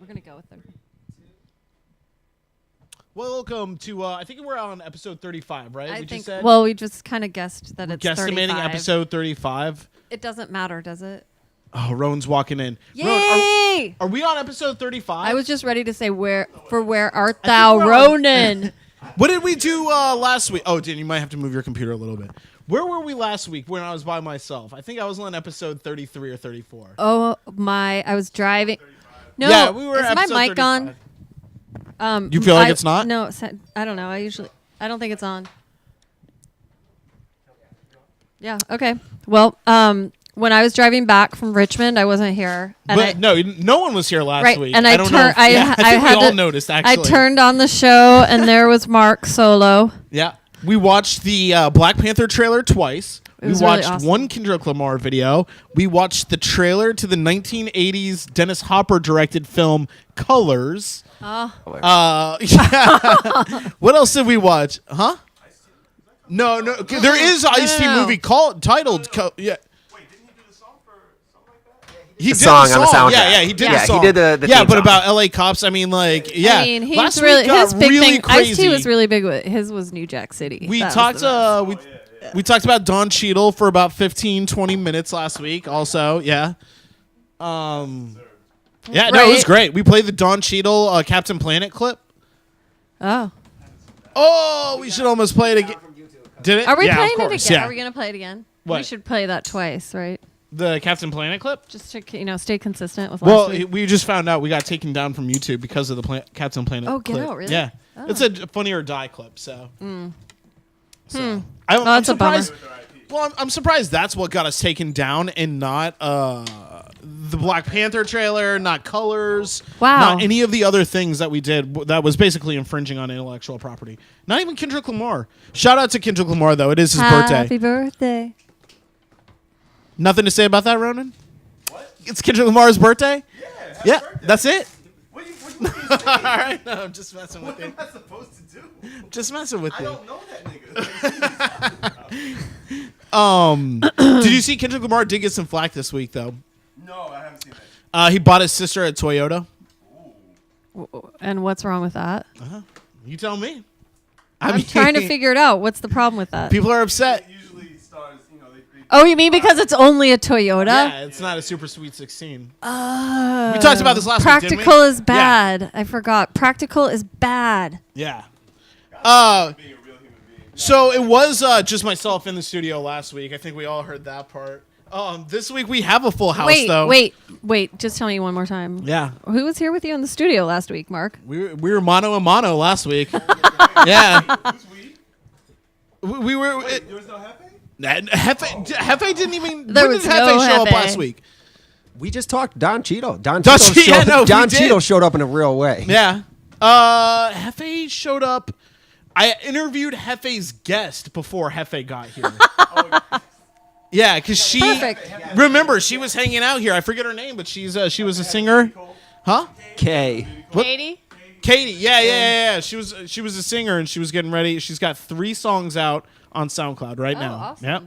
gonna go with 30. Welcome to, I think we're on episode 35, right? I we think. just said Well, we just kind of guessed that it's guesstimating 35. episode 35. It doesn't matter, does it? Oh, Rowan's walking in. Yay! Rowan, are we on episode 35? I was just ready to say where art I thou, think we're on- Ronan? What did we do last week? Oh, Dan, you might have to move your computer a little bit. Where were we last week when I was by myself? I think I was on episode 33 or 34. Oh my! I was driving. No, Yeah, we were is my episode mic 35. on? You feel like it's not? No, I don't know. I don't think it's on. Yeah. Okay. Well, when I was driving back from Richmond, I wasn't here. And But no one was here last right, week. and I don't know. turned. I think we had all to- noticed, I actually. turned on the show, and there was Mark solo. Yeah. We watched the Black Panther trailer twice. We was really watched awesome. one Kendrick Lamar video. We watched the trailer to the 1980s Dennis Hopper directed film Colors. Oh, Yeah. What else did we watch? Huh? No. There is an Ice-T No. movie titled. Yeah. Wait, didn't he do the song for something like that? He The did song the on the song. soundtrack. Yeah, he did Yeah, the he song. did the yeah, theme but song. about LA cops, I mean, like, yeah. I mean, he's Last really week got his big really thing. crazy. Ice-T was really big. His was New Jack City. We That was talked. the best. We talked about Don Cheadle for about 15, 20 minutes last week. Also, yeah. Yeah, no, it was Right. great. We played the Don Cheadle Captain Planet clip. Oh, Oh, we should almost play it again. Did it? are we Yeah, of playing it course, again? Yeah. Are we gonna play it again? We What? should play that twice, right? The Captain Planet clip? Just to stay consistent with Well, last week. we just found out we got taken down from YouTube because of the Captain Planet Oh, get clip. out, really? Yeah. Oh. It's a Funny or Die clip, so. So I'm that's a bummer. surprised. Well, I'm surprised that's what got us taken down and not the Black Panther trailer, not Colors, Wow. not any of the other things that we did that was basically infringing on intellectual property. Not even Kendrick Lamar. Shout out to Kendrick Lamar, though. It is his birthday. Happy birthday. Nothing to say about that, Ronan? What? It's Kendrick Lamar's birthday? Yeah. That's it? What you All right. No, I'm just messing with what you. am I supposed to do? Just messing with I you. don't know that nigga. Did you see Kendrick Lamar did get some flack this week, though? No, I haven't seen that. He bought his sister a Toyota. And what's wrong with that? You tell me. I'm trying to figure it out. What's the problem with that? People are upset. It usually stars, they Oh, you mean because it's only a Toyota? Yeah, it's not a super sweet 16. Oh. We talked about this last week, didn't we? Practical is bad. I forgot. Practical is bad. Yeah. being a real human being. So it was just myself in the studio last week. I think we all heard that part. This week we have a full house, though. Wait. Just tell me one more time. Yeah. Who was here with you in the studio last week, Mark? We were mono and mono last week. Yeah. Who's we? We were. There was no Hefe? Hefe didn't even. There when was did Hefe no show up Hefe. last week? We just talked Don Cheadle. Don Cheadle, yeah, no, we Don did. Cheadle showed up in a real way. Yeah. Hefe showed up. I interviewed Hefe's guest before Hefe got here. Yeah, because she. Perfect. Remember, she was hanging out here. I forget her name, but she was a singer. Huh? K. Katie? Katie. Yeah. She was a singer, and she was getting ready. She's got 3 songs out on SoundCloud right now. Awesome. Yep.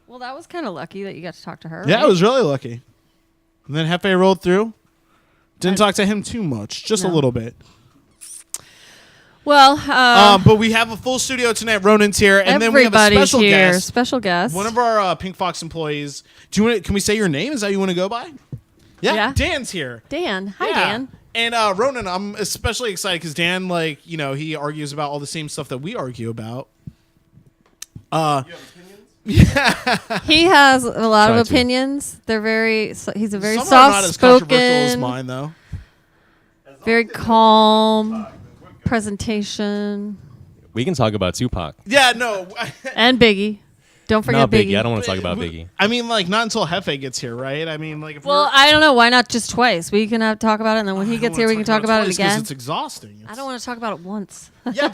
Well, that was kind of lucky that you got to talk to her. Yeah, right? I was really lucky. And then Hefe rolled through. Didn't talk to him too much, just a No. little bit. Well, But we have a full studio tonight. Ronan's here, and then we have a everybody's special here. guest. Special guest. One of our Pink Fox employees. Do you want? Can we say your name? Is that you want to go by? Yeah. Dan's here. Dan. Hi, Yeah. Dan. And Ronan, I'm especially excited because Dan, he argues about all the same stuff that we argue about. You have opinions? He has a lot Try of to. opinions. They're he's a very Some are not as controversial as soft-spoken, mine, though. very calm presentation. We can talk about Tupac. Yeah, no. And Biggie. Don't forget Not Biggie. Biggie. I don't want to talk about Biggie. I mean, not until Hefe gets here, right? I mean, if Well, I don't know. Why not just twice? We can talk about it, and then when he gets here, we can talk about it twice 'cause again. It's exhausting. I don't want to talk about it once. Yeah,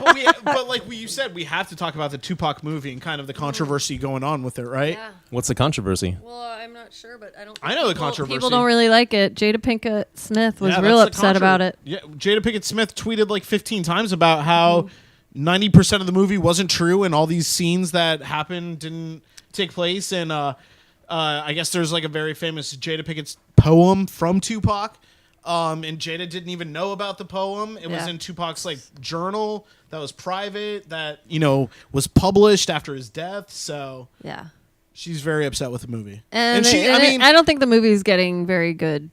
but like you said, we have to talk about the Tupac movie and kind of the controversy going on with it, right? What's the controversy? Well, I'm not sure, but I don't. I know the controversy. People don't really like it. Jada Pinkett Smith was Yeah, real that's the upset about it. Yeah, Jada Pinkett Smith tweeted like 15 times about how 90% of the movie wasn't true and all these scenes that happened didn't take place. And I guess there's like a very famous Jada Pinkett poem from Tupac And Jada didn't even know about the poem. It was Yeah. in Tupac's like journal that was private that, was published after his death. So Yeah. she's very upset with the movie. And, she, and I mean, I don't think the movie's getting very good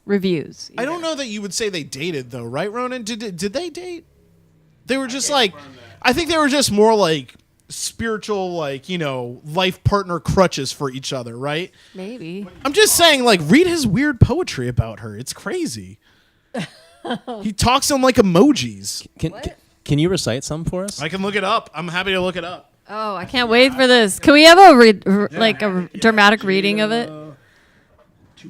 reviews. I don't know that you would say they dated though, right, Ronan? Did they date? They were just like, I think they were just more like spiritual, like, life partner crutches for each other, right? Maybe. I'm just saying, like, read his weird poetry about her. It's crazy. He talks in like emojis. Can you recite some for us? I can look it up. I'm happy to look it up. Oh, I can't wait for this. Can we have a dramatic reading of it?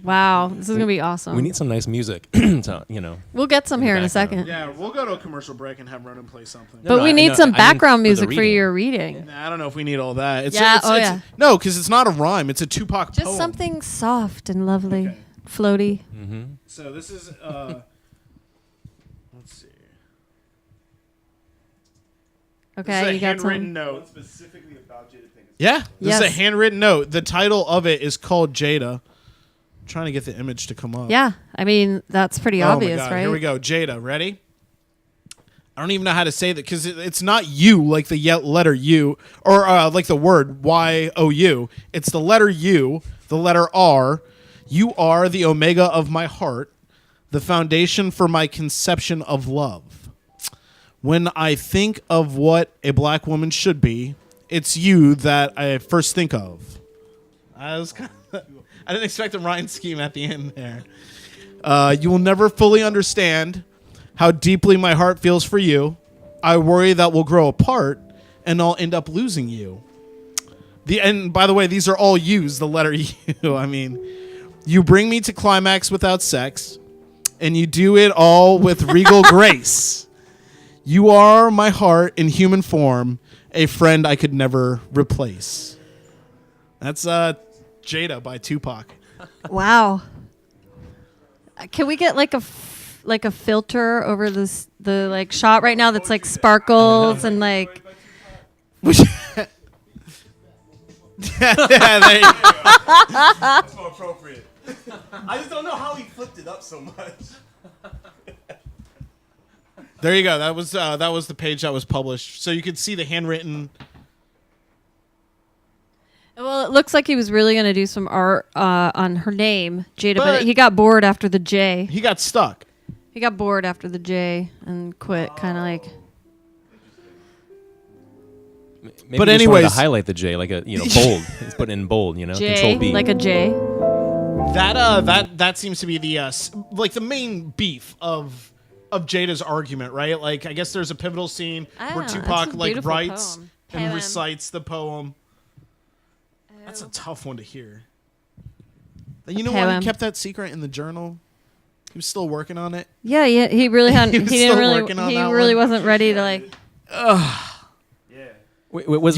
Wow, this is gonna be awesome. We need some nice music. to, We'll get some here in a background. second. Yeah, we'll go to a commercial break and have Ronan play something. But No, we I need know- some I mean background for the music for reading. your reading. Nah, I don't know if we need all that. It's, Yeah, it's no, because it's not a rhyme. It's a Tupac Just poem. something soft and lovely, Okay. floaty. So this is let's see. Okay, This is a you got handwritten some. note. Specifically about Jada Pinkett. Yeah, this is a Yes. handwritten note. The title of it is called Jada. I'm trying to get the image to come up. Yeah, I mean that's pretty Oh obvious, my God. right? Here we go. Jada, ready? I don't even know how to say that because it's not you like the letter U or like the word YOU. It's the letter U, the letter R. You are the omega of my heart, the foundation for my conception of love. When I think of what a black woman should be, it's you that I first think of. I didn't expect a rhyme scheme at the end there. You will never fully understand how deeply my heart feels for you. I worry that we'll grow apart and I'll end up losing you. And by the way, these are all U's, the letter U. I mean, you bring me to climax without sex, and you do it all with regal grace. You are my heart in human form, a friend I could never replace. That's Jada by Tupac. Wow. Can we get like a filter over the like shot right now that's like sparkles and like Yeah, there you go. That's more appropriate. I just don't know how he flipped it up so much. There you go. That was the page that was published, so you could see the handwritten. well, it looks like he was really gonna do some art on her name, Jada, but But- he got bored after the J. He got stuck. He got bored after the J and quit, kind of like. Maybe But just wanted anyways- to highlight the J, like a bold. It's put in bold, J, Control B. like a J. That seems to be the like the main beef of Jada's argument, right? Like I guess there's a pivotal scene I where don't know, Tupac it's a like beautiful writes poem. and Poem. recites the poem. That's a tough one to hear. You know Poem. why he kept that secret in the journal? He was still working on it. Yeah, he really hadn't. He He, was didn't still really. working on He that really one. wasn't ready to like. Was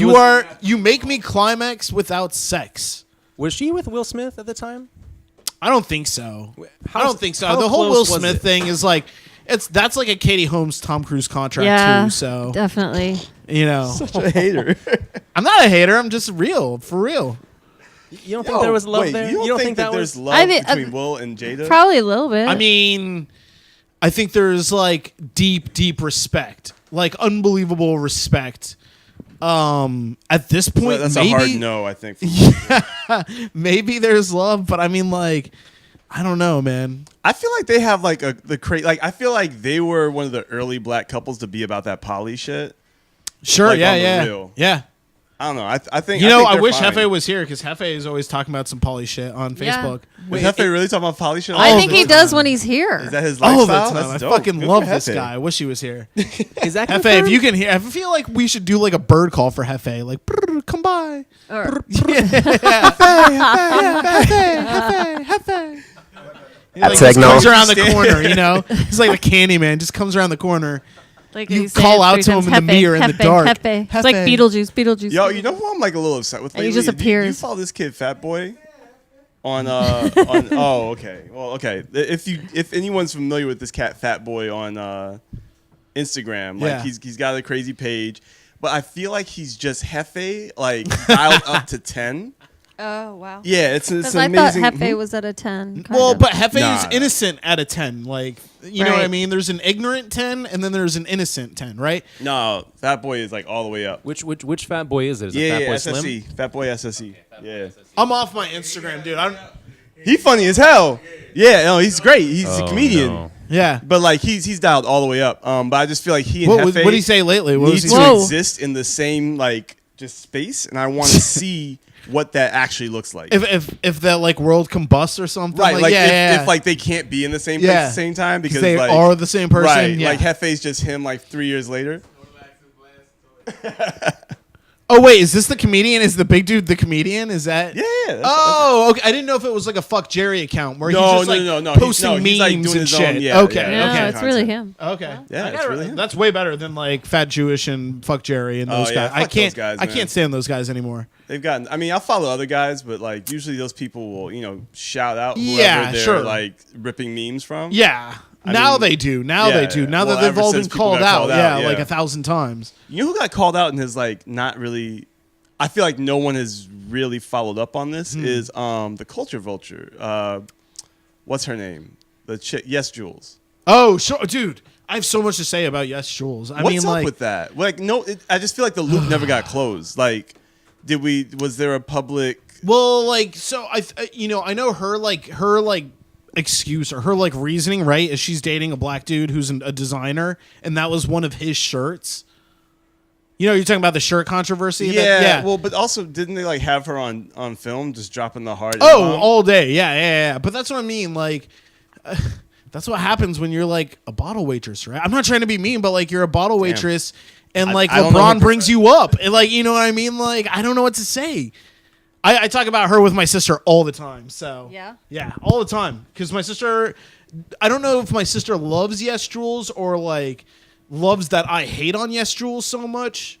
You make me climax without sex. Was she with Will Smith at the time? I don't think so. I don't think so. how The whole close Will was Smith it? thing is like that's like a Katie Holmes Tom Cruise contract Yeah, too. So definitely. Such a hater. I'm not a hater. I'm just real, for real. You don't think there was love wait, there? You don't think that was there's love I think- between Will and Jada? Probably a little bit. I mean, I think there's like deep respect, like unbelievable respect. At this point, That's maybe a hard no, I think. maybe there's love, but I mean, like, I don't know, man. I feel like they have like I feel like they were one of the early black couples to be about that poly shit. Sure, Like, yeah, on the yeah, real. yeah. I don't know. I think You know, think I they're wish fine. Hefe was here because Hefe is always talking about some poly shit on Yeah. Facebook. Was Hefe really talking about poly shit? I all think the he time. does when he's here. Is that his All the lifestyle? time. I That's dope. fucking Good love for this Hefe. guy. I wish he was here. Is that Hefe, if you can hear, I feel like we should do like a bird call for Hefe. Like, "Brr, come by. Or- Hefe. He, That like, just signal. comes around the corner, you know? He's like the candy man, just comes around the corner. like You you say call it out 3 to him times, in the mirror in the Hefe, dark. Hefe. It's like Hefe. Beetlejuice. Yo, you know who I'm like a little upset with And he lately? just Do you appears. follow this kid, Fat Boy? On oh, okay. Well, okay. If anyone's familiar with this cat Fat Boy on Instagram, like Yeah. he's got a crazy page, but I feel like he's just Hefe like dialed up to 10. Oh wow. Yeah, it's Because an I thought amazing. Hefe was at a 10. Well, kinda. but Hefe Nah, is nah. innocent at a 10. Like, you know what I Right. mean? There's an ignorant 10, and then there's an innocent 10, right? No, Fat Boy is like all the way up. Which Fat Boy is it? Is it Yeah, Fat Boy SSE. Slim? Fat Boy SSE. Yeah. I'm off my Instagram, dude. He funny as hell. Yeah, no, he's great. He's a comedian. No. Yeah. But like he's dialed all the way up. But I just feel like he and What Hefe did he say lately? What was need he to saying? Whoa. exist in the same like just space, and I want to see what that actually looks like. If that like world combusts or something, Right, like yeah, if like they can't be in the same place Yeah. at the same time because they like, are the same person. right, yeah. like Hefe's just him like 3 years later. Oh wait, is this the comedian? Is the big dude the comedian? Is that? Yeah, yeah. Oh, okay. I didn't know if it was like a fuck Jerry account where No, he's just no, like no, no. posting He's like memes doing and his shit. own- yeah, okay, yeah, no, okay. it's really content. him. okay. Yeah, I it's gotta- really him. that's way better than like Fat Jewish and fuck Jerry and those Oh, yeah, guys. I fuck can't. those guys, I man. can't stand those guys anymore. They've gotten. I mean, I'll follow other guys, but like usually those people will, shout out whoever Yeah, they're sure. like ripping memes from. Yeah. I now mean, they do. Now yeah, they do. Now well, that they've ever all been since people called got out. called Yeah, out, like yeah. 1,000 times. You know who got called out and has like not really. I feel like no one has really followed up on this. Is the Culture Vulture. What's her name? The chick. Yes, Jules. Oh, sure, dude. I have so much to say about Yes Jules. I What's mean, up like, with that? Like, no, I just feel like the loop never got closed. Like, was there a public? well, like, so I know her excuse or her like reasoning, right? Is she's dating a black dude who's a designer, and that was one of his shirts. You know, you're talking about the shirt controversy. Yeah, well, but also didn't they like have her on film just dropping the hard? Oh, N-bomb? all day. Yeah. But that's what I mean. Like, that's what happens when you're like a bottle waitress, right? I'm not trying to be mean, but like you're a bottle waitress, and like I don't know LeBron her brings you up, and like you know what I mean. Like I don't know what to say. I talk about her with my sister all the time. So yeah, all the time because my sister. I don't know if my sister loves Yes Jules or like loves that I hate on Yes Jules so much.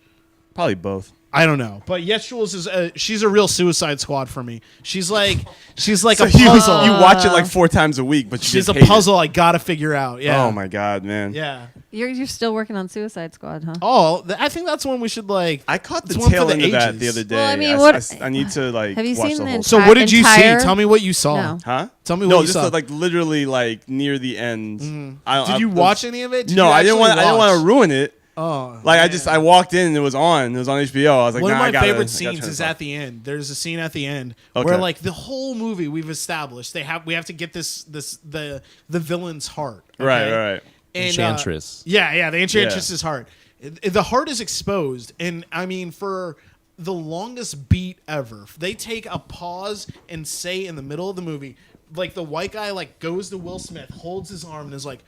Probably both. I don't know, but Yes Jules is she's a real Suicide Squad for me. She's like So a you puzzle. you watch it like 4 times a week, but you She's just a hate puzzle I gotta figure out. It. Yeah. Oh my god, man. Yeah. You're still working on Suicide Squad, huh? Oh, I think that's one we should like. I caught the it's one for tail the end of that ages. the other day. Well, I mean, I need to like Have you watch seen the the whole. So what did you entire- see? Tell me what you saw. No. Huh? Tell me no, what you just saw. like literally like near the end. Did you watch any of it? Did No, you I didn't want. actually I didn't want watch? to ruin it. Oh, Like man. I walked in and it was on. It was on HBO. I was like, One nah, of my I gotta- I favorite gotta scenes turn is this off. at the end. There's a scene at the end Okay. where like the whole movie we've established we have to get the villain's heart. Okay? Right. And, Enchantress. yeah, the Enchantress's heart. The heart is exposed, and I mean for the longest beat ever, they take a pause and say in the middle of the movie, like the white guy like goes to Will Smith, holds his arm, and is like,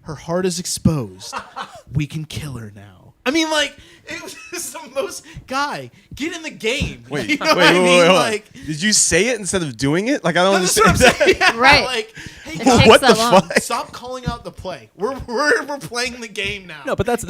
"Her heart is exposed. We can kill her now." I mean, like it was just the most guy get in the game. Wait, you know wait, what I mean? hold on. Like, Did you say it instead of doing it? Like I don't that's what I'm understand. saying. Yeah, Right. Like, hey, It guys, takes What that the long. fuck? stop calling out the play. We're playing the game now. No, but that's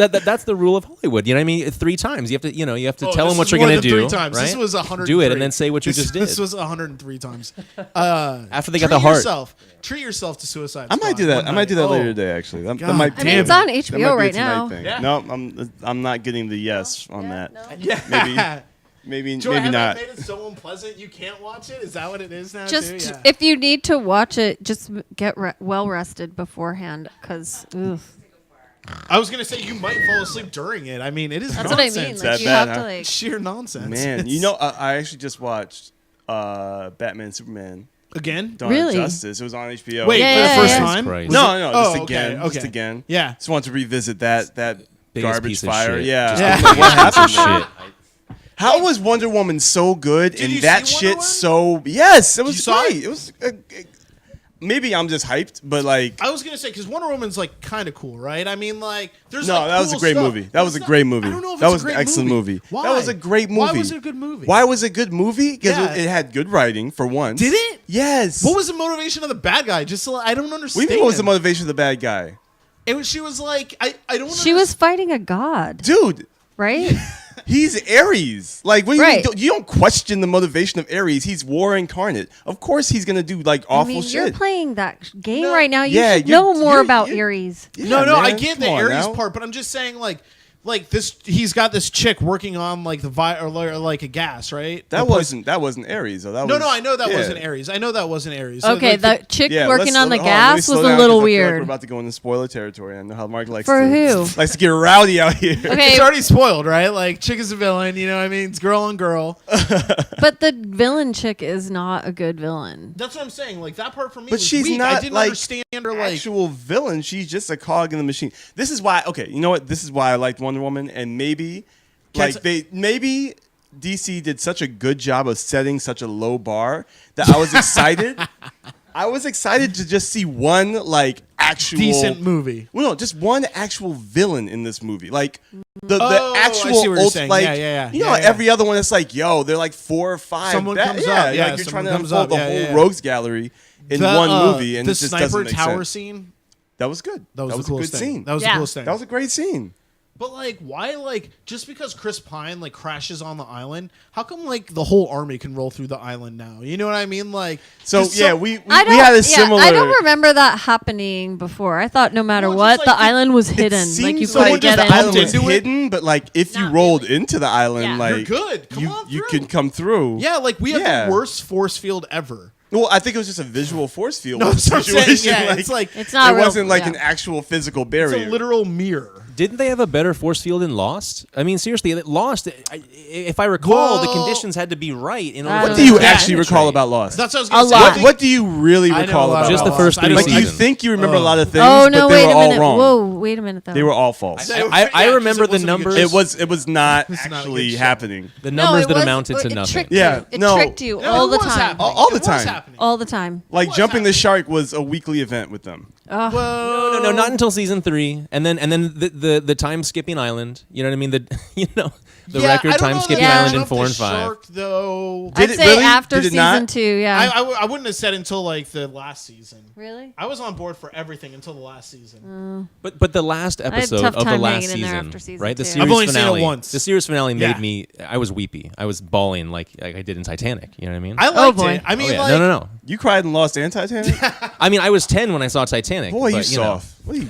the rule of Hollywood. You know what I mean? 3 times you have to Oh, tell this them what is you're more gonna than do. 3 times. Right? This was 100. Do it and then say what you this, just did. This was 103 times. After they got Treat the heart. yourself. Treat yourself to Suicide I Squad. might do that. one I might do that night. later Oh. today. Actually, that God might. I mean, it's damn on it. that HBO might be a right tonight now. thing. Yeah. No, I'm not getting the yes on that. Yeah. Maybe Joy, have not. I made it so unpleasant you can't watch it? Is that what it is now? Just too? Yeah. if you need to watch it, just get well rested beforehand, because I was gonna say you might fall asleep during it. I mean, it is that's what I mean. nonsense. Like that you bad, have to huh? like. Sheer nonsense. Man, It's- you know, I actually just watched Batman Superman again. Dawn of Really? Justice. It was on HBO. Wait, Yeah, for yeah, the first yeah. time? Christ. Was No, it- no, Oh, just okay, again, okay. just again. Yeah. Just wanted to revisit that Biggest garbage piece of fire. shit. Yeah. Just Yeah. what happened? there? Shit. How was Wonder Woman so good Did and you that see Wonder shit Woman? so? Yes, it was saw great. it? It was. Maybe I'm just hyped, but like. I was gonna say because Wonder Woman's like kind of cool, right? I mean, like there's No, like, that was cool a great stuff. movie. That was a It's great movie. I don't know if That it's was a great an excellent movie. Why? That was a great movie. Why was it a good movie? Why was it a good movie? Because Yeah. it had good writing for once. Did it? Yes. What was the motivation of the bad guy? Just so, I don't What do understand. you mean? What was the motivation of the bad guy, It was. She was like, I don't. She was fighting a god, dude? right? He's Ares. Like, what do Right. you don't question the motivation of Ares. He's war incarnate. Of course, he's gonna do like I awful mean, you're shit. playing that game No, right now. You yeah, should you're- know more you're- about you're- Ares. Yeah, No, I man, get come the on Ares now. part, but I'm just saying like. like this. He's got this chick working on like or like a gas, right? That wasn't Ares though. That No, was, I know that yeah. wasn't Ares. I know that wasn't Ares. Okay, like, the chick Yeah, working on the hold let me gas was slow a down, little 'cause I feel like weird. we're about to go into spoiler territory. I know how Mark likes For to who? likes to get rowdy out here. Okay, it's already spoiled, right? Like chick is a villain. You know what I mean? It's girl on girl. but the villain chick is not a good villain. That's what I'm saying. Like that part for me. But was she's weak. not I didn't like understand her. Like actual villain. She's just a cog in the machine. This is why. Okay, you know what? This is why I liked Wonder Woman, and maybe maybe DC did such a good job of setting such a low bar that I was excited. I was excited to just see one like actual decent movie. Well, no, just one actual villain in this movie. Like the Oh, I actual see what you're saying. like Yeah. you know, Yeah. every other one it's like, yo, they're like 4 or 5. Someone comes yeah, up. Yeah, like you're trying someone to comes unfold up. the Yeah, whole yeah. rogues gallery in The, one movie, and the it just sniper doesn't make tower sense. scene. That was good. That was, a the coolest good thing. scene. That was Yeah. the coolest thing. That was a great scene. But like, why like just because Chris Pine like crashes on the island? How come like the whole army can roll through the island now? You know what I mean? Like, So just yeah, we I don't, had a similar. I don't remember that happening before. I thought no matter No, what, just the like island was It hidden. Like you seems couldn't like get the in. island was into it. hidden, but like if you Not rolled really. into the island, Yeah. like You're good. Come on you through. can come through. yeah, like we have Yeah. the worst force field ever. Well, I think it was just a visual force field No, that's what I'm saying. situation. Yeah, it's like It's not it real, wasn't like yeah. an actual physical it's barrier. a literal mirror. Didn't they have a better force field in Lost? I mean, seriously, Lost. If I recall, the Well- conditions had to be right in I order. don't What do you Yeah. actually recall about Lost? That's what I was A gonna say. lot. What do you really I know recall a lot about Just the Lost. first I three don't Like you seasons. think you remember a lot of things, Oh but no! they Wait were a all minute. wrong. Whoa! Wait a minute though. They were all false. They were- I yeah, 'cause remember it the wasn't a good numbers. show. It was not It's not a good actually show. happening. The No, numbers it that was- amounted to it nothing. Tricked Yeah, you. It no. tricked you No, all it the was time. happening. All the It was time. happening. All the time. Like What's jumping the happening? shark was a weekly event with them. Whoa. No, not until season 3, and then the time skipping island. You know what I mean? The Yeah, record I don't time know skipping that island in Jump 4 the and 5. Shark, though. Did I'd it say really? after Did it season not? 2. Yeah. I wouldn't have said until like the last season. Really? I was on board for everything until the last season. But the last had a episode tough of the time last hanging in there season, after season right? The 2. series I've only seen it finale. once. The series finale Yeah. made me. I was weepy. I was bawling like I did in Titanic. You know what I mean? I liked boy. it. I mean, oh, yeah. like, No. You cried in Lost and Titanic? I mean, I was 10 when I saw Titanic. Boy, but, you know. soft. What are you?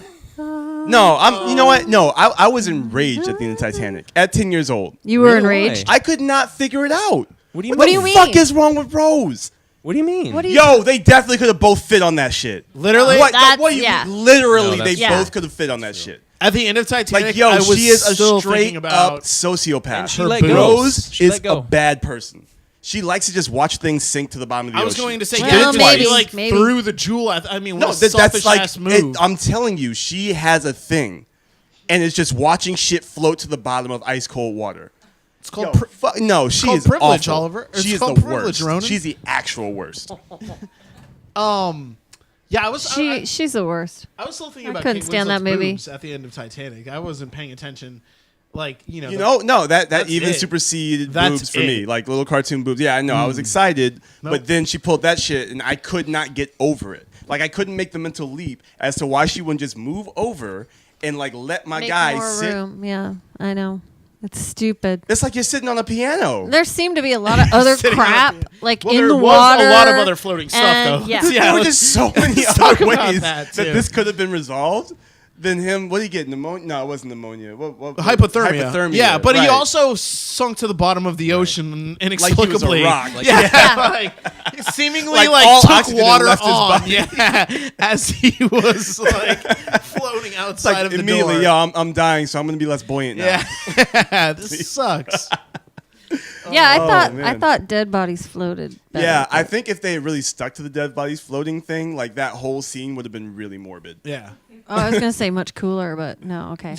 No, I'm. You know what? No, I was enraged at the end of Titanic at 10 years old. You were Really? enraged. I could not figure it out. What do you What mean? do you the fuck mean? is wrong with Rose? What do you mean? What do you? Yo, they definitely could have both fit on that shit. literally, What? That's- What? You yeah. literally? No, they that's true. both could have fit on that shit. at the end of Titanic, Like, yo, I was she is a still straight thinking about. up sociopath. And she Her let boobs. go. Rose She is let go. a bad person. She likes to just watch things sink to the bottom of the I ocean. was going to say, She Well, did yeah, it maybe. she twice. like threw the jewel at. I mean, what No, a selfish that's like ass move. I'm telling you, she has a thing, and it's just watching shit float to the bottom of ice cold water. it's called. Yo, no, she called is privilege, awful. Oliver. It's She is called the privilege, worst. Ronan. She's the actual worst. Yeah, I was. She's the worst. I was still thinking I about couldn't Kate stand that Winslet's movie. boobs at the end of Titanic. I wasn't paying attention. Like You know, that That's even it. superseded That's boobs for me, it. like little cartoon boobs. Yeah, I know. I was excited, Nope. but then she pulled that shit, and I could not get over it. Like I couldn't make the mental leap as to why she wouldn't just move over and like let my Make guy more sit. room. Yeah, I know. It's stupid. It's like you're sitting on a piano. There seemed to be a lot of other Sitting on crap, the- like Well, in there the was water. a lot of other floating stuff, and- though. Yeah. There were let's- just so many let's other talk about ways that, that too. this could have been resolved than him. What did he get? Pneumonia? No, it wasn't pneumonia. What? Hypothermia. Hypothermia. Yeah, but he right. also sunk to the bottom of the ocean inexplicably. Like he was a rock. Like, yeah, like seemingly Like, all took oxygen water left his on. body. Yeah, as he was like floating It's outside like of the immediately, door. yo, I'm dying, so I'm gonna be less buoyant now. Yeah, this sucks. Yeah, I man. thought dead bodies floated. Better. Yeah, I think if they had really stuck to the dead bodies floating thing, like that whole scene would have been really morbid. Yeah. Oh, I was gonna say much cooler, but no. Okay,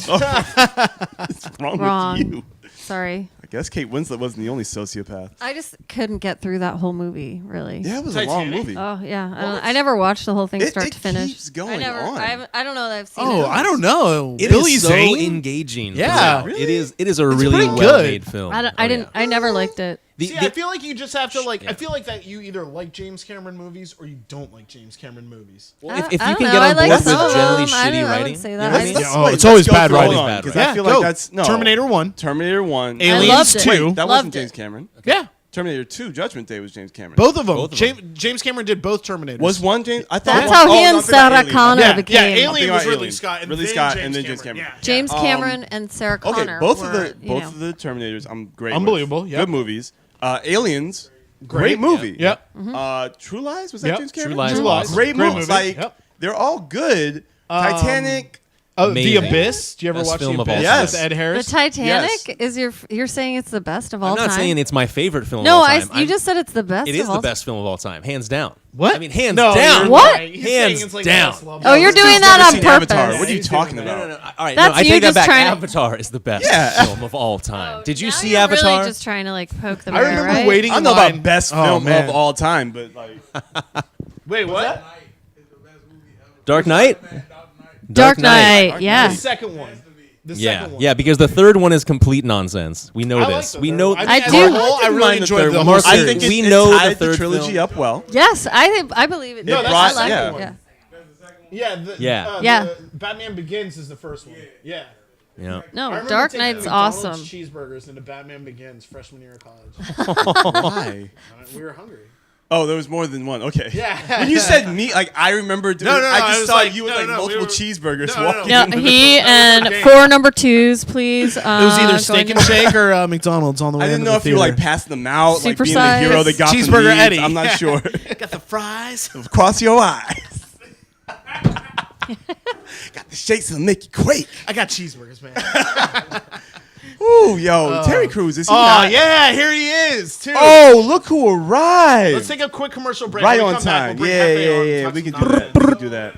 What's wrong wrong. with you? Sorry. I guess Kate Winslet wasn't the only sociopath. I just couldn't get through that whole movie. Really. Yeah, it was a long Titanic? movie. Oh yeah, I never watched the whole thing It- start it to finish. keeps going I never. on. I don't know that I've seen it. Oh, I don't know. It Billy is so Zane. engaging. Yeah. throughout. It is. It is a really pretty good. well-made film. I Oh, didn't. yeah. I never liked it. See, I feel like you just have to like. Yeah. I feel like that you either like James Cameron movies or you don't like James Cameron movies. Well, if I you don't can know, get I on like board with some of generally them. I shitty wouldn't writing, say you that. know what I I mean? think- Oh, it's always bad writing. Because Yeah, I feel go. like that's no Terminator 1. Terminator 1. Aliens loved it. 2. That Loved wasn't it. James Cameron. Yeah. Terminator 2 Judgment Day was James Cameron. Both of them. Both of James Cameron did both Terminators. Was one James? I thought That's one, how he no, and I'm thinking about Sarah Alien. Connor yeah, became. yeah, I'm Alien thinking was about Ridley Alien. Scott, and Ridley then Scott, James and then James Cameron. Yeah. James Cameron and Sarah Connor. Okay, both were, of the you both know. of the Terminators, I'm great. Unbelievable, with. yep. Good movies. Aliens, great movie. Yep. True Lies was that Yep. James Cameron? True Lies True was Lies. awesome. Great Great movies. movie. Like Yep. they're all good. Titanic. Oh, The Amazing. Abyss. Do you ever Best watch film The of all Abyss time. with Ed The Harris? Titanic is you're saying it's the best of all I'm not time? saying it's my favorite film No, of all time. you just said it's the best. It of is all the best film of all time, hands down. What? I mean, hands No, down. you're What? right. He's saying Hands it's like down. the best love. Oh, you're This doing dude's that never on seen purpose. Avatar. What are you he's talking doing about? All right, That's no, I you take that just back. trying to- Avatar is the best Yeah. film of all time. Did you Now see you're Avatar? Really just trying to like poke the I bear, remember right? waiting I in don't know line. about best Oh, film man. of all time, but like Wait, what? Dark Knight? Dark Knight. Dark Yeah. The second one. The Yeah, second one. yeah, because the third one is complete nonsense. We know I like this. the We third know. one. I as do. a whole, I didn't really mind the enjoyed third the one. whole Mark, I series. think we it know the tied the third trilogy film. up well. Yes, I believe it. No, did. that's I the like second it. one. Yeah. Yeah. Yeah. Yeah. the Batman Begins is the first one. Yeah. Yeah. I No, remember Dark taking Knight's McDonald's awesome. cheeseburgers into Batman Begins freshman year of college. Why? We were hungry. Oh, there was more than one. Okay. Yeah. When you said meat, like I remember doing. No, I I just was saw like, you with no, like no, we multiple were- cheeseburgers no, no, walking. No, into the- he and game. 4 number 2s, please. It was either going Steak to- and Shake or McDonald's on the way. I didn't into know the if you were like theater. passing them out, like being the Supersize. hero that got the Cheeseburger meat. Eddie. I'm not sure. Got the fries. Cross your eyes. Got the shakes that'll make you quake. I got cheeseburgers, man. Ooh, yo, Terry Crews is he Oh not? yeah, here he is too. Oh, look who arrived! Let's take a quick commercial break. right When we on come back, time. we'll bring Yeah, Hefe yeah, on and yeah. talk We can some do that. nonsense. We can do that.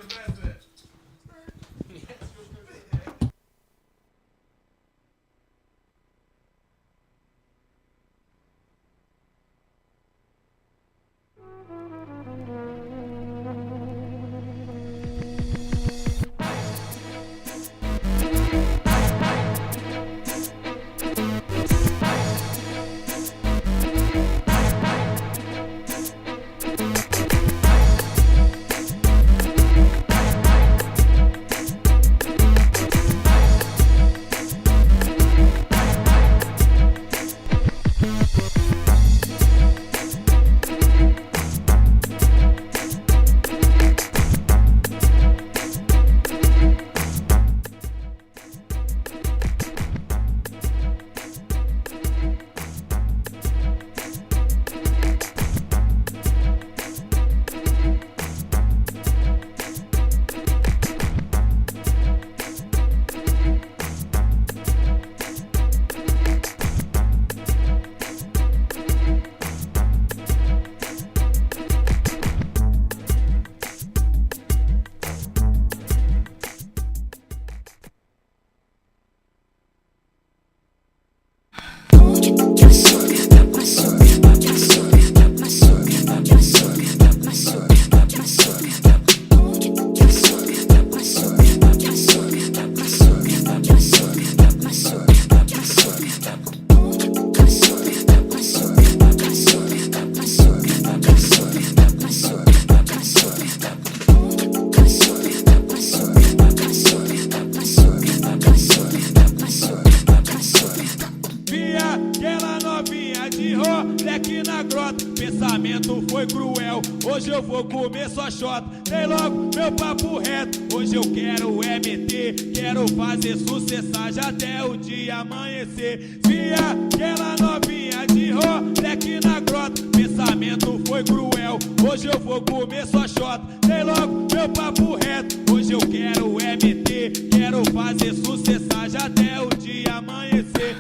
Via aquela novinha de roleque na grota. Pensamento foi cruel, hoje eu vou comer só xota. Tem logo meu papo reto, hoje eu quero é meter. Quero fazer sucessagem até o dia amanhecer. Via aquela novinha de roleque na grota. Pensamento foi cruel, hoje eu vou comer só xota. Tem logo meu papo reto, hoje eu quero é meter. Quero fazer sucessagem até o dia amanhecer.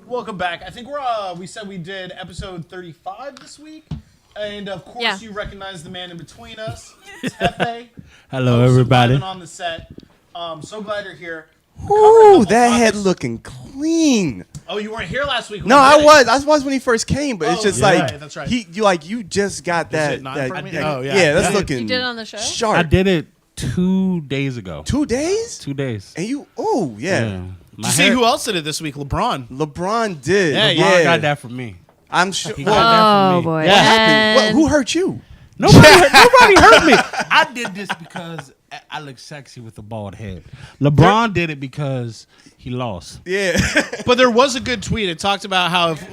Welcome back. I think we said we did episode 35 this week, and of course Yeah. you recognize the man in between us. It's Hefe. Hello, Host of everybody. Living on the set. So glad you're here. Ooh, that head looking clean. Oh, you weren't here last week. No, I was when he first came, but it's just yeah. like Right, that's right. you just got that. it not that, for me? that- Oh, yeah. that's Yeah. looking. You did it on the show? Sharp. I did it 2 days ago. 2 days, 2 days. and you. Oh yeah. Did you see who else did it this week? LeBron. LeBron did. Yeah, LeBron got that from me. I'm sure. He Well, got that Oh from me. boy. Yeah. happened? And Who hurt you? Nobody hurt me. I did this because I look sexy with a bald head. LeBron did it because he lost. Yeah. But there was a good tweet. It talked about how if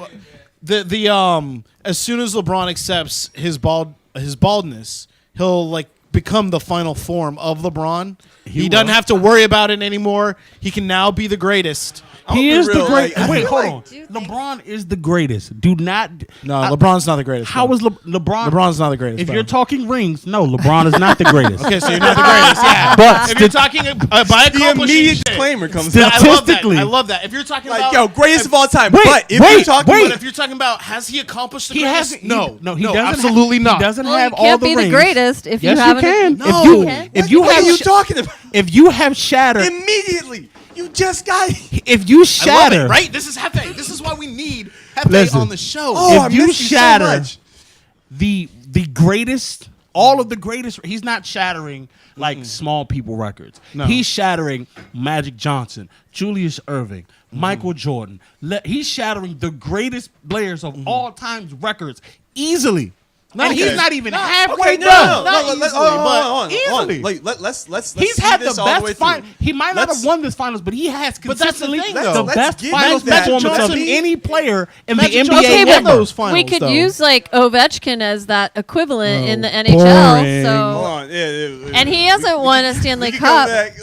the as soon as LeBron accepts his baldness, he'll like become the final form of LeBron. He doesn't will. have to worry about it anymore. He can now be the greatest. He be is real, the great. like, I Wait, feel hold like- on. Do you think- LeBron is the greatest. Do not. No, LeBron's not the greatest. How bro. is LeBron? LeBron's not the greatest. If bro. you're talking rings, no, LeBron is not the greatest. okay, so you're not the greatest. Yeah, But if you're talking by The accomplishing immediate shit. disclaimer comes Still- out. I love that. Statistically. I love that. If you're talking Like, about yo, greatest of all time. Wait, but if wait, you're talking, wait. But if you're talking about has he accomplished the he greatest? hasn't. No, he doesn't. absolutely He not. doesn't well, have you all can't the be rings. the greatest if Yes, you you haven't. can. No. If you can. if you what have are you talking about? if you have shattered Immediately, you just got. if you I love shatter it, right? This is Hefe. This is why we need Hefe Listen. on the show. Oh, I if you miss you so shatter much. the greatest, all of the greatest, he's not shattering like small people records. No. He's shattering Magic Johnson, Julius Erving, Michael Jordan. He's shattering the greatest players of all time's records easily. And Okay. he's not even halfway Okay, done. Not let- easily, hold on, but hold on, hold on. easily. Like, let's He's see had the this all way best through. finals. He might not Let's- have won this finals, but he has But that's the consistently thing, the though. Let's best get finals back that performance of Johnson. any player in the Magic NBA Johnson Okay, won but those finals, we could though. use like Ovechkin as that equivalent in the boring. NHL. Hold So, on, yeah. and he hasn't won a Stanley We can go Cup. back.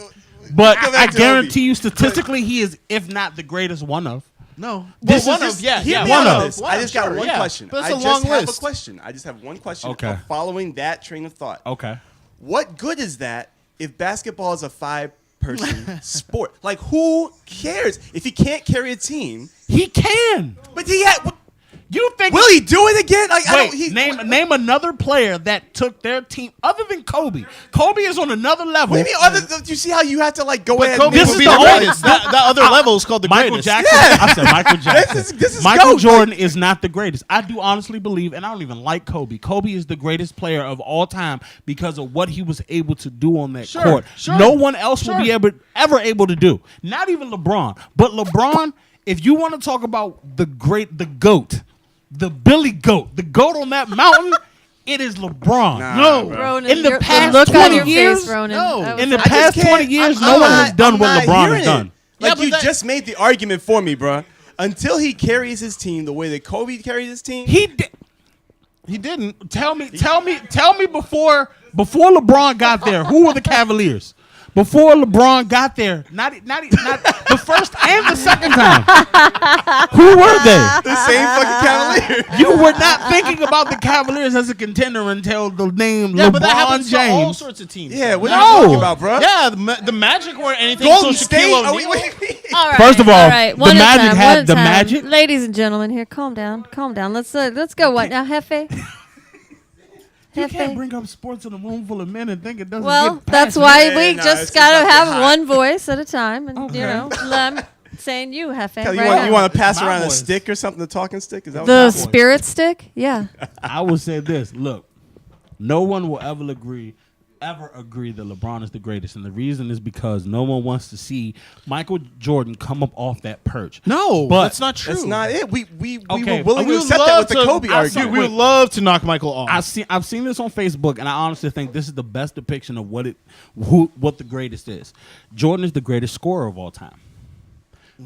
But Go I back to guarantee Obi. you, statistically, he is, if not the greatest, one of. No, This well, is one just- of yeah, hear yeah, me one out on of. this. I just got Sure, one yeah. question. But it's I a just long have list. a question. I just have one question. Okay. Following that train of thought. Okay. What good is that if basketball is a 5-person sport? Like, who cares if he can't carry a team? He can. But he had. You think? Will he do it again? Like, I Wait, don't. He, name another player that took their team other than Kobe. Kobe is on another level. What do you mean? Do you see how you have to like go But ahead? Kobe and This would is be the the only- greatest. That other level is called the Michael greatest. Jackson. I said Michael Jackson. This is Michael GOAT. Jordan is not the greatest. I do honestly believe, and I don't even like Kobe. Kobe is the greatest player of all time because of what he was able to do on that court. sure, No one else will sure. be ever able to do. Not even LeBron. But LeBron, if you want to talk about the GOAT, the Billy Goat, the GOAT on that mountain, it is LeBron. No, Ronan, In the your- past look on 20 your years, face, Ronan. no. That was In the a- I just past can't- 20 years, I'm no one not- has done I'm what not LeBron hearing has done. it. Like, but you that- just made the argument for me, bro. Until he carries his team the way that Kobe carries his team. He did. he didn't. Tell me before LeBron got there, who were the Cavaliers? Before LeBron got there, not the first and the second time. Who were they? the same fucking Cavalier. You were not thinking about the Cavaliers as a contender until the name Yeah, but that LeBron happens to all James. sorts of teams. Yeah, what No. are you talking about, bro? Yeah, the Magic weren't anything. Golden so State. Shaquille Are we, O'Neal- All right, First of all, right. the One at a Magic time, had one at a the time. Magic. Ladies and gentlemen, here, calm down. Let's go. What now, Hefe? You can't Hefe. bring up sports in a room full of men and think it doesn't Well, get that's passionate. why Yeah, we no, just it's gotta about to have get hot. one voice at a time, and Okay. I'm saying you, Hefe. Kelly, right you now. want to pass My around a voice. stick or something? The talking stick? Is that the what spirit stick? Yeah. I will say this. Look, no one will ever agree that LeBron is the greatest. And the reason is because no one wants to see Michael Jordan come up off that perch. No, But that's not true. That's not it. We Okay. were willing We to would accept that love with the to- Kobe I argument. saw- Dude, we would love to knock Michael off. I've seen this on Facebook, and I honestly think this is the best depiction of what the greatest is. Jordan is the greatest scorer of all time.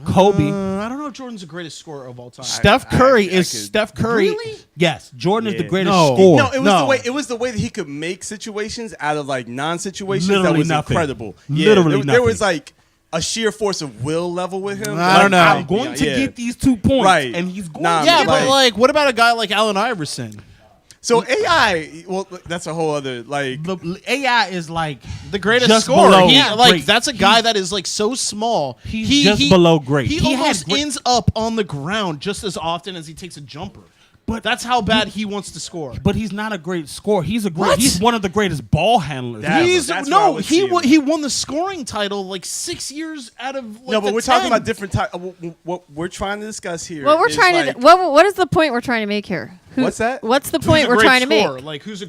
Kobe, I don't know if Jordan's the greatest scorer of all time. Steph Curry I is could- Steph Curry. Really? Yes, Jordan is the Yeah. greatest No. scorer. No, it was No. the way that he could make situations out of like non-situations Literally that was nothing. incredible. Literally there was nothing. like a sheer force of will level with him. I don't know. I'm going to get these 2 points, Right. and he's going. Nah, to yeah, get but like- like, what about a guy like Allen Iverson? So AI, well, that's a whole other like. The AI is like The greatest just scorer. below Like great. that's a guy that is like so small. He's just below great. He He had almost great- ends up on the ground just as often as he takes a jumper. But That's how bad he wants to score. But he's not a great scorer. He's What? He's one of the greatest ball handlers. That's where I would see him. He won the scoring title like 6 years out of like, No, but the we're talking 10. about different types. What we're trying to discuss here. What we're is trying like, to what is the point we're trying to make here? What's that? What's the Who's point a we're great trying to make? scorer? Like who's the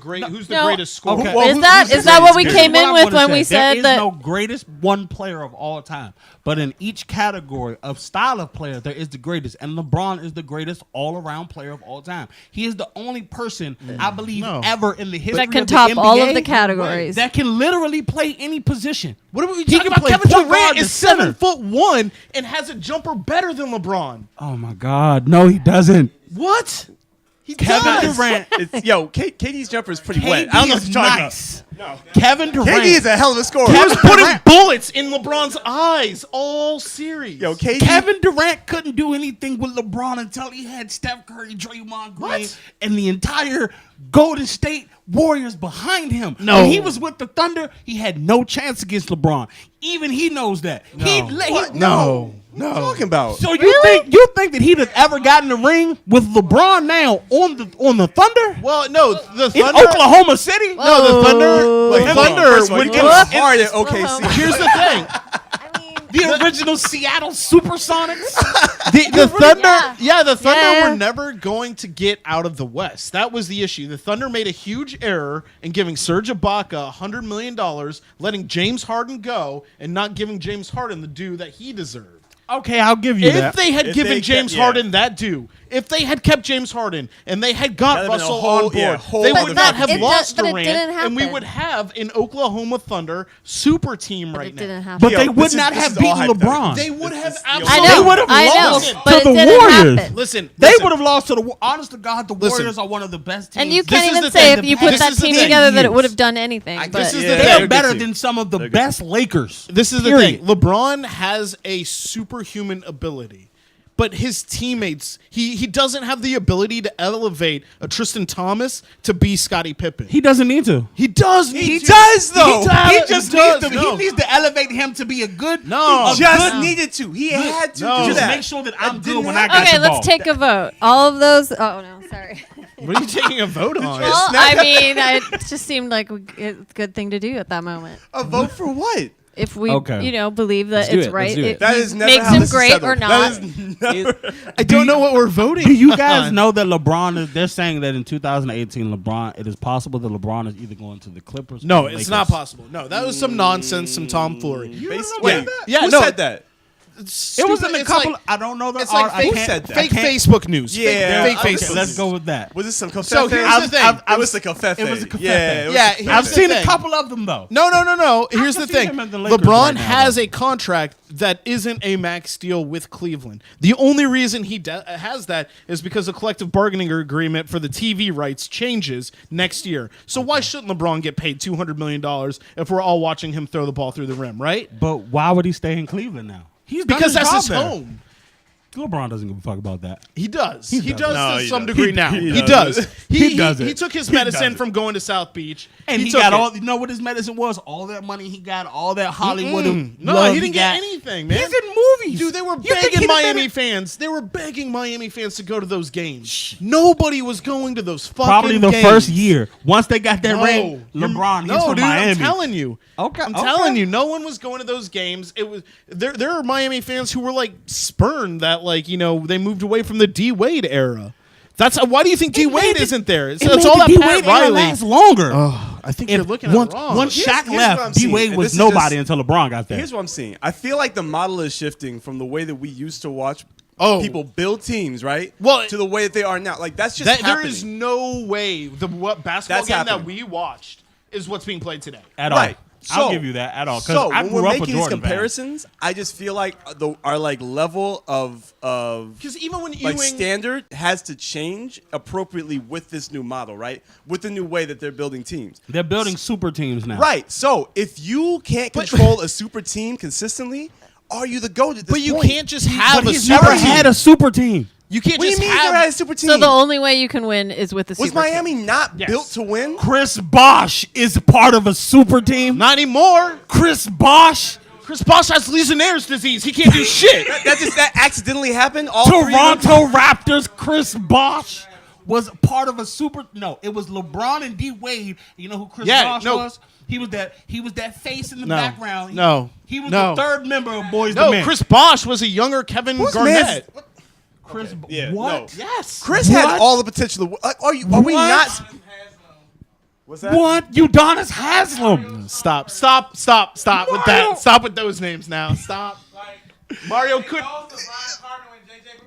No. greatest scorer? Okay. Well, Is who's that the is that what we greatest? came Here's in what I with wanna when we say. said there is that? no greatest one player of all time, but in each category of style of player, there is the greatest, and LeBron is the greatest all-around player of all time. He is the only person I believe No. ever in the history That can of the top NBA all of the categories. that can literally play any position. What are we He talking can about? play Kevin point guard Durant to is center. 7'1" and has a jumper better than LeBron. Oh my God, no, he doesn't. What? He Kevin does. Durant. KD's jumper is pretty wet. KD I don't know what is you're talking nice. about. Kevin Durant. KD is a hell of a scorer. He was putting bullets in LeBron's eyes all series. Yo, KD. Kevin Durant couldn't do anything with LeBron until he had Steph Curry, Draymond Green, What? and the entire Golden State Warriors behind him. No. When he was with the Thunder, he had no chance against LeBron. Even he knows that. What? No. What are you talking about? So you think that he'd have ever gotten the ring with LeBron now on the Thunder Well, no, the in Thunder. Oklahoma City? No, the Thunder. Whoa. The Hold on. Thunder First of all, would you get. get hard at OKC. Here's the thing. The original Seattle Supersonics. The Thunder, Yeah. the Thunder Yeah. were never going to get out of the West. That was the issue. The Thunder made a huge error in giving Serge Ibaka $100 million, letting James Harden go, and not giving James Harden the due that he deserved. Okay, I'll give you If that. they had If given they James kept- yeah. Harden that due, if they had kept James Harden and they had got That'd have been a Russell whole- on board, yeah, whole they other would not fucking have team. lost But it Durant, didn't and we happen. would have an Oklahoma Thunder super team But right it now. didn't happen. But Yo, they this would is- not this have is all beaten hypothetical. LeBron. They would have This is- absolutely. I know. They would have I know, lost but to it the didn't Warriors. happen. Listen, They listen. would have lost to the. Honest to God, the Listen. Warriors are one of the best teams. And you This can't is even the say thing. if you This put that is the team thing. together that it Years. would have done anything. I- but this is the Yeah, they thing. are better good team. than some of the They're good best Lakers. This is the Period. thing. LeBron has a superhuman ability, but his teammates, he doesn't have the ability to elevate a Tristan Thomas to be Scottie Pippen. He doesn't need to. He does need He to. does, though. He just does, needs to. no. He needs to elevate him to be a good. No. a Just good- needed to. He had to No. do Just that. make sure that I'm didn't good when I happen. got Okay, the ball. let's take a vote. All of those. Oh no, sorry. What are you taking a vote on? Well, I mean, it just seemed like a good thing to do at that moment. A vote for what? If we, Okay. believe that Let's do it's it. right, Let's do it. That is never makes how him this is great settled. or That not. is never. I don't know what we're voting. Do you guys on. know that LeBron is? They're saying that in 2018, LeBron. It is possible that LeBron is either going to the Clippers. No, or the it's Lakers. not possible. No, that was some nonsense, some tomfoolery. Wait, Yeah, who no. said that? It was in a It's couple. like- I don't know the. It's like I fake, can't- said that? I fake can't- Facebook news. Yeah, fake okay, Facebook. Let's news. go with that. Was this some covfefe? So here's the thing. It was the covfefe. It was a covfefe. Yeah, it was Yeah, a here's I've the seen a thing. couple of them though. No. Here's can the see thing. him at the Lakers LeBron right now, has though. a contract that isn't a max deal with Cleveland. The only reason he has that is because the collective bargaining agreement for the TV rights changes next year. So why shouldn't LeBron get paid $200 million if we're all watching him throw the ball through the rim, right? But why would he stay in Cleveland now? He's done Because that's job his there. home. LeBron doesn't give a fuck about that. He does. He doesn't. does No, to he some doesn't. degree He- now. he He doesn't. does. He doesn't. He took his He medicine doesn't. from going to South Beach. And he took got it. all. You know what his medicine was? All that money he got, all that Hollywood. No, love he didn't get got. anything, man. He's in movies, Dude, they were You think begging he'd have been Miami in- fans. They were begging Miami fans to go to those games. Nobody was going to those fucking Probably the games. first year. Once they got that No. ring, LeBron. He's No, from dude, Miami. I'm telling you. Okay, I'm okay. telling you, no one was going to those games. It was there are Miami fans who were like spurned that they moved away from the D Wade era. That's why do you think D Wade isn't there? It's all that Pat Riley. lasts longer. Oh, I think you're looking at once, it wrong. Once Shaq Here's what I'm left, D seeing, Wade and was this is nobody just- until LeBron got there. Here's what I'm seeing. I feel like the model is shifting from the way that we used to watch people build teams, right? Well, to the way that they are now. Like that's just there happening. is no way what basketball That's game happening. that we watched is what's being played today. At all. Right. I'll So- give you that at all. So Because I when grew we're up a making these Jordan fan. comparisons, I just feel like our like level of Because even when like Ewing, standard has to change appropriately with this new model, right? With the new way that they're building teams. They're building super teams now. Right. So if you can't control a super team consistently, are you the GOAT at this but you point? can't just have But a he's super never team. had a super team. You can't What do you just mean he's have never had a super team? So the only way you can win is with the Was super team. Miami not Yes. built to win? Chris Bosh is part of a super team. Not anymore. Chris Bosh. Chris Bosh has Legionnaires' disease. He can't do shit. That accidentally happened. All three of them? Toronto Raptors. Chris Bosh. was part of a super. No, it was LeBron and D Wade. You know who Chris Yeah, Bosh no. was? He was that face in the No, background. no, He was no. the third member of Boys No, to Men. Chris Bosh was a younger Kevin Who's Garnett. Mans- what? Chris, Yeah, what? no. Yes. Chris had What? all the potential. Are we not? What's that? What? Udonis Haslam. Stop with that. Stop with those names now. Stop. Mario could.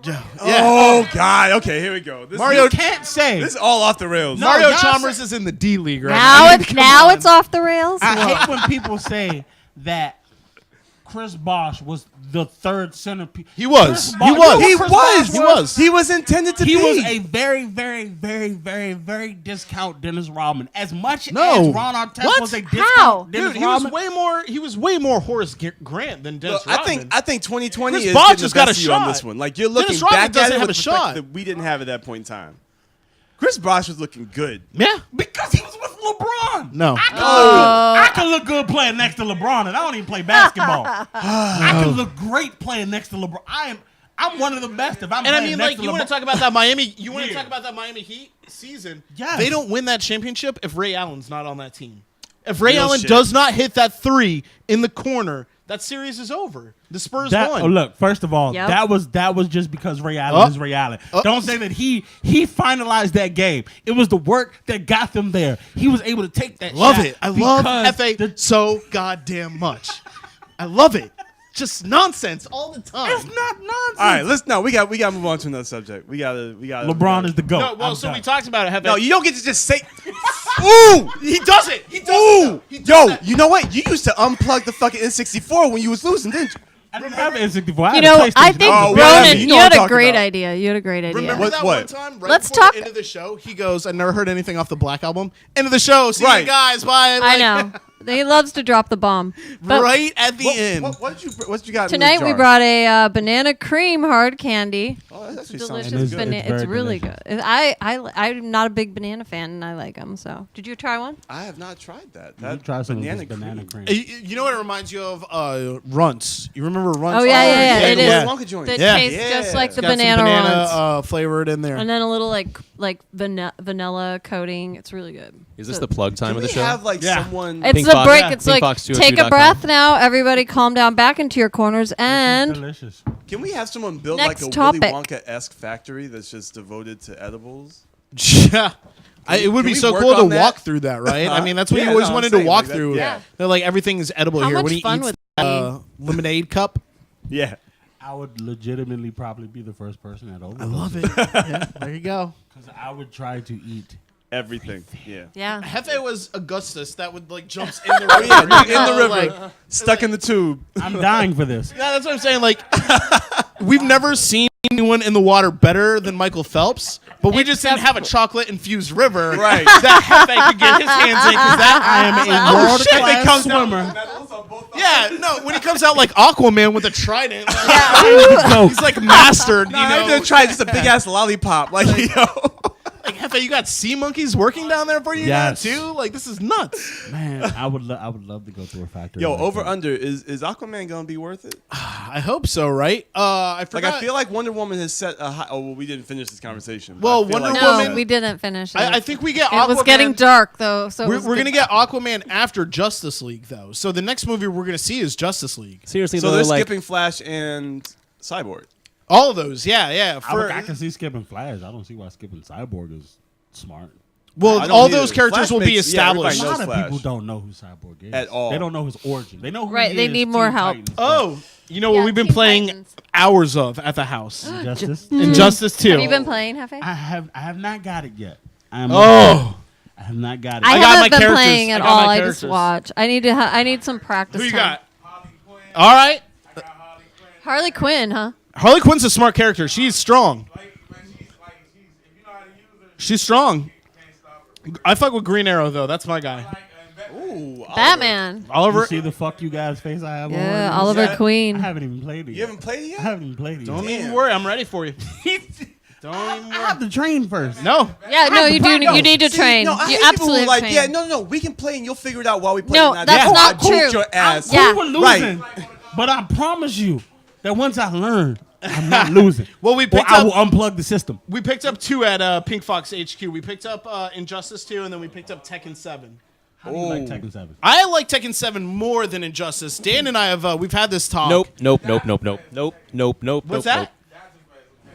Yeah. Oh God. Okay, here we go. This Mario- You can't say. This is all off the rails. No, Mario y'all Chalmers is in the D League right Now now. it's now it's off the rails. I hate when people say that Chris Bosh was the third centerpiece. He was. Chris He Bosh- was. You know He Chris was. Bosh He was. He was intended to He be. was a very, very, very, very, very discount Dennis Rodman. As much No. as Ron Artest What? was a discount How? Dennis Dude, he was Rodman. way more Horace Grant than Dennis Look, Rodman. I think 2020 Chris is Bosh getting has the got best a of you on shot. this one. Like you're looking Dennis Rodman back at doesn't it have with a perspective shot. that we didn't have at that point in time. Chris Bosh was looking good. Yeah. Because he was with LeBron. No. I can look good playing next to LeBron, and I don't even play basketball. I can look great playing next to LeBron. I'm one of the best if I'm And I playing mean, next like, to you LeBron. want to talk about that Miami? You want to Yeah. talk about that Miami Heat season? Yes. They don't win that championship if Ray Allen's not on that team. If Ray Real Allen shit. does not hit that three in the corner, that series is over. The Spurs won. Oh, look, first of all, Yep. that was just because Ray Allen is Ray Allen. Don't say that he finalized that game. It was the work that got them there. He was able to take that Love shot it. I love because FA so goddamn much. I love it. Just nonsense all the time. It's not nonsense. All right, we got to move on to another subject. We got LeBron is the GOAT. No, well, I'm so done. we talked about it. Hefe. No, you don't get to just say. Ooh, he does it. He does ooh, it. He does yo, that. you know what? You used to unplug the fucking N64 when you was losing, didn't you? I didn't have an N64. I You had know, a I PlayStation. think Oh, Ronan, whatever. You know you what had I'm a talking great about. idea. You had a great idea. Remember What- that what? one time right Let's before talk- the end of the show? He goes, I never heard anything off the Black Album. End of the show. See Right. you guys. Bye. I Like, know. He loves to drop the bomb. But right at the end. What you got? in tonight this we jar? brought a banana cream hard candy. Oh, that actually Delicious sounds It's good. banana. very It's really delicious. good. I'm not a big banana fan, and I like them. So, did you try one? I have not tried that. You That try some of banana this banana cream. You know what it reminds you of? Runts. You remember Runts? Oh, yeah. the It Willy is. Wonka joint. That Yeah. tastes just like the Got some banana, ones. flavored in there. And then a little like vanilla coating. It's really good. Is this the plug time Can of the we show? have like Yeah. someone? It's Pink the Fox- break. yeah. It's Pink like Fox take a 202.com. breath now. Everybody, calm down back into your corners. And Delicious. Can we have someone build Next like a topic. Willy Wonka-esque factory that's just devoted to edibles? Yeah. It would can be we so work cool to on that? walk through that, right? I mean, that's what Yeah, you always no, I'm wanted to saying, walk like that- through. yeah. They're like, everything is edible How here. much When he fun eats would the lemonade cup. Yeah. I would legitimately probably be the first person at over. I love it. Yeah, there you go. Because I would try to eat. Everything. Yeah. yeah, Hefe was Augustus that would like jumps in the river. Yeah, in the river, Like, stuck in the tube. I'm dying for this. yeah, that's what I'm saying. Like, we've never seen anyone in the water better than Michael Phelps, but we just didn't have a chocolate infused river Right. that Hefe could get his hands in because that I am a oh, world shit, they class come swimmer. Yeah, no, when he comes out like Aquaman with a trident, like, Coke. he's like mastered, you I'm know. gonna try just a big ass lollipop, like you know. Like, Hefe, you got sea monkeys working down there for you Yes. now too? Like, this is nuts. Man, I would love to go through a factory. Yo, like over that. under is Aquaman gonna be worth it? I hope so, right? I Like forgot. I feel like Wonder Woman has set a high. Oh well, we didn't finish this conversation. Well, I feel Wonder like- no, Woman- we didn't finish it. I think we get it Aquaman. was getting dark though, so it We're, was we're good. gonna get Aquaman after Justice League, though. So the next movie we're gonna see is Justice League. Seriously, So though, they're like, skipping Flash and Cyborg. All of those, yeah. I can see skipping Flash. I don't see why skipping Cyborg is smart. I well, don't all either. those characters Flash will be makes- yeah, everybody A established. knows lot of Flash. people don't know who Cyborg is At all. They don't know his origin. They know who Right, he they is, need more Teen help. Titans, Oh, you know what Yeah, we've been Teen playing Titans. hours of at the house. Justice. Injustice 2. Have you been playing, Hefe? I have not got it yet. I have not got it. I got haven't my been characters. playing I at got all. my I just characters. watch. I need to. I need some practice. Who you time. got? All right. Harley Quinn, huh? Harley Quinn's a smart character. She's strong. She's strong. I fuck with Green Arrow though. That's my guy. Ooh, Batman. You Oliver. see the fuck you guys face I have Yeah, on? Oliver Yeah. I Queen. haven't even played it. You yet. haven't played it I yet? haven't even played it. Don't yet. even worry. I'm ready for you. Don't even I worry. have to train first. No. Yeah, no, you do. Yo, You need to See, train. No, I You hate people absolutely who have like, train. yeah, no, we can play and you'll figure it out while we play. No, and that's I not whooped true. your ass. Yeah. Cool with losing, but I promise you that once I learn, I'm not losing. Well, we or picked I up- will unplug the system. We picked up 2 at Pink Fox HQ. We picked up Injustice 2, and then we picked up Tekken 7. How do you like Tekken 7? I like Tekken 7 more than Injustice. Dan and I have we've had this talk. Nope. What's that?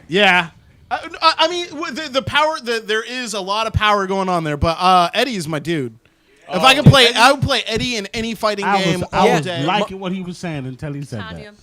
Yeah. I mean, the power. There is a lot of power going on there, but Eddie is my dude. If I can play, I would play Eddie in any fighting game all I was day. liking what he was saying until he said that.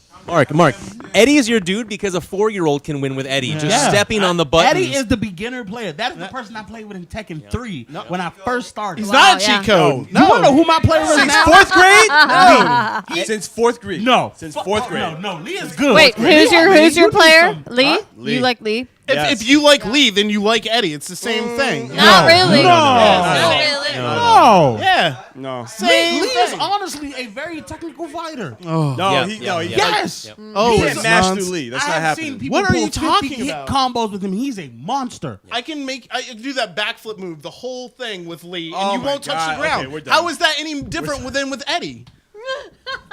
Mark, Eddie is your dude because a 4-year-old can win with Eddie. Just Yeah. stepping on the buttons. Eddie is the beginner player. That is the person I played with in Tekken 3 when I first started. He's Wow, not a yeah. cheat code. You want to know who my player is Since now? 4th grade? Since 4th grade. No. Since 4th grade. No, Lee is good. Wait, who's your You do player? some- Lee? Lee. You like Lee? If you like Lee, then you like Eddie. It's the same thing. Not really. No. Not really. No. Yeah. No. Lee Same is thing. honestly a very technical fighter. No, Yeah, he yeah, he yeah. Yes. Oh, he it's can't mash nonsense. through Lee. That's I not have happening. seen people What are pull you 50 talking hit about? combos with him. He's a monster. I can do that backflip move, the whole thing with Lee, Oh and you my won't touch God. the ground. Okay, we're done. How is that any different than with Eddie?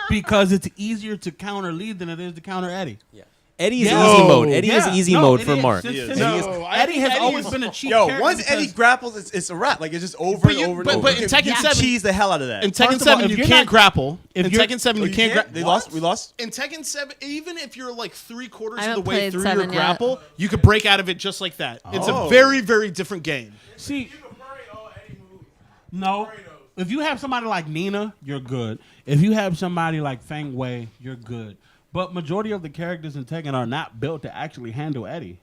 Because it's easier to counter Lee than it is to counter Eddie. Eddie is Yeah. easy mode. Eddie is Yeah. easy No, mode it for is. Mark. Since- He is. since- No, Eddie, I think has Eddie always is- been a cheat Yo, character once because- Eddie grapples, it's a wrap. Like it's just over But and you- over but- and but over. in Tekken You 7 cheese the hell out of that. In Tekken First of all, 7, if you you're can't not- grapple. if In you're- Tekken 7, Oh, you can't grapple. They lost. We lost. In Tekken 7, even if you're like 3/4 I of the haven't way played through 7 your yet. grapple, you could break out of it just like that. It's a Oh. very, very different game. See, no. If you have somebody like Nina, you're good. If you have somebody like Feng Wei, you're good. But majority of the characters in Tekken are not built to actually handle Eddie.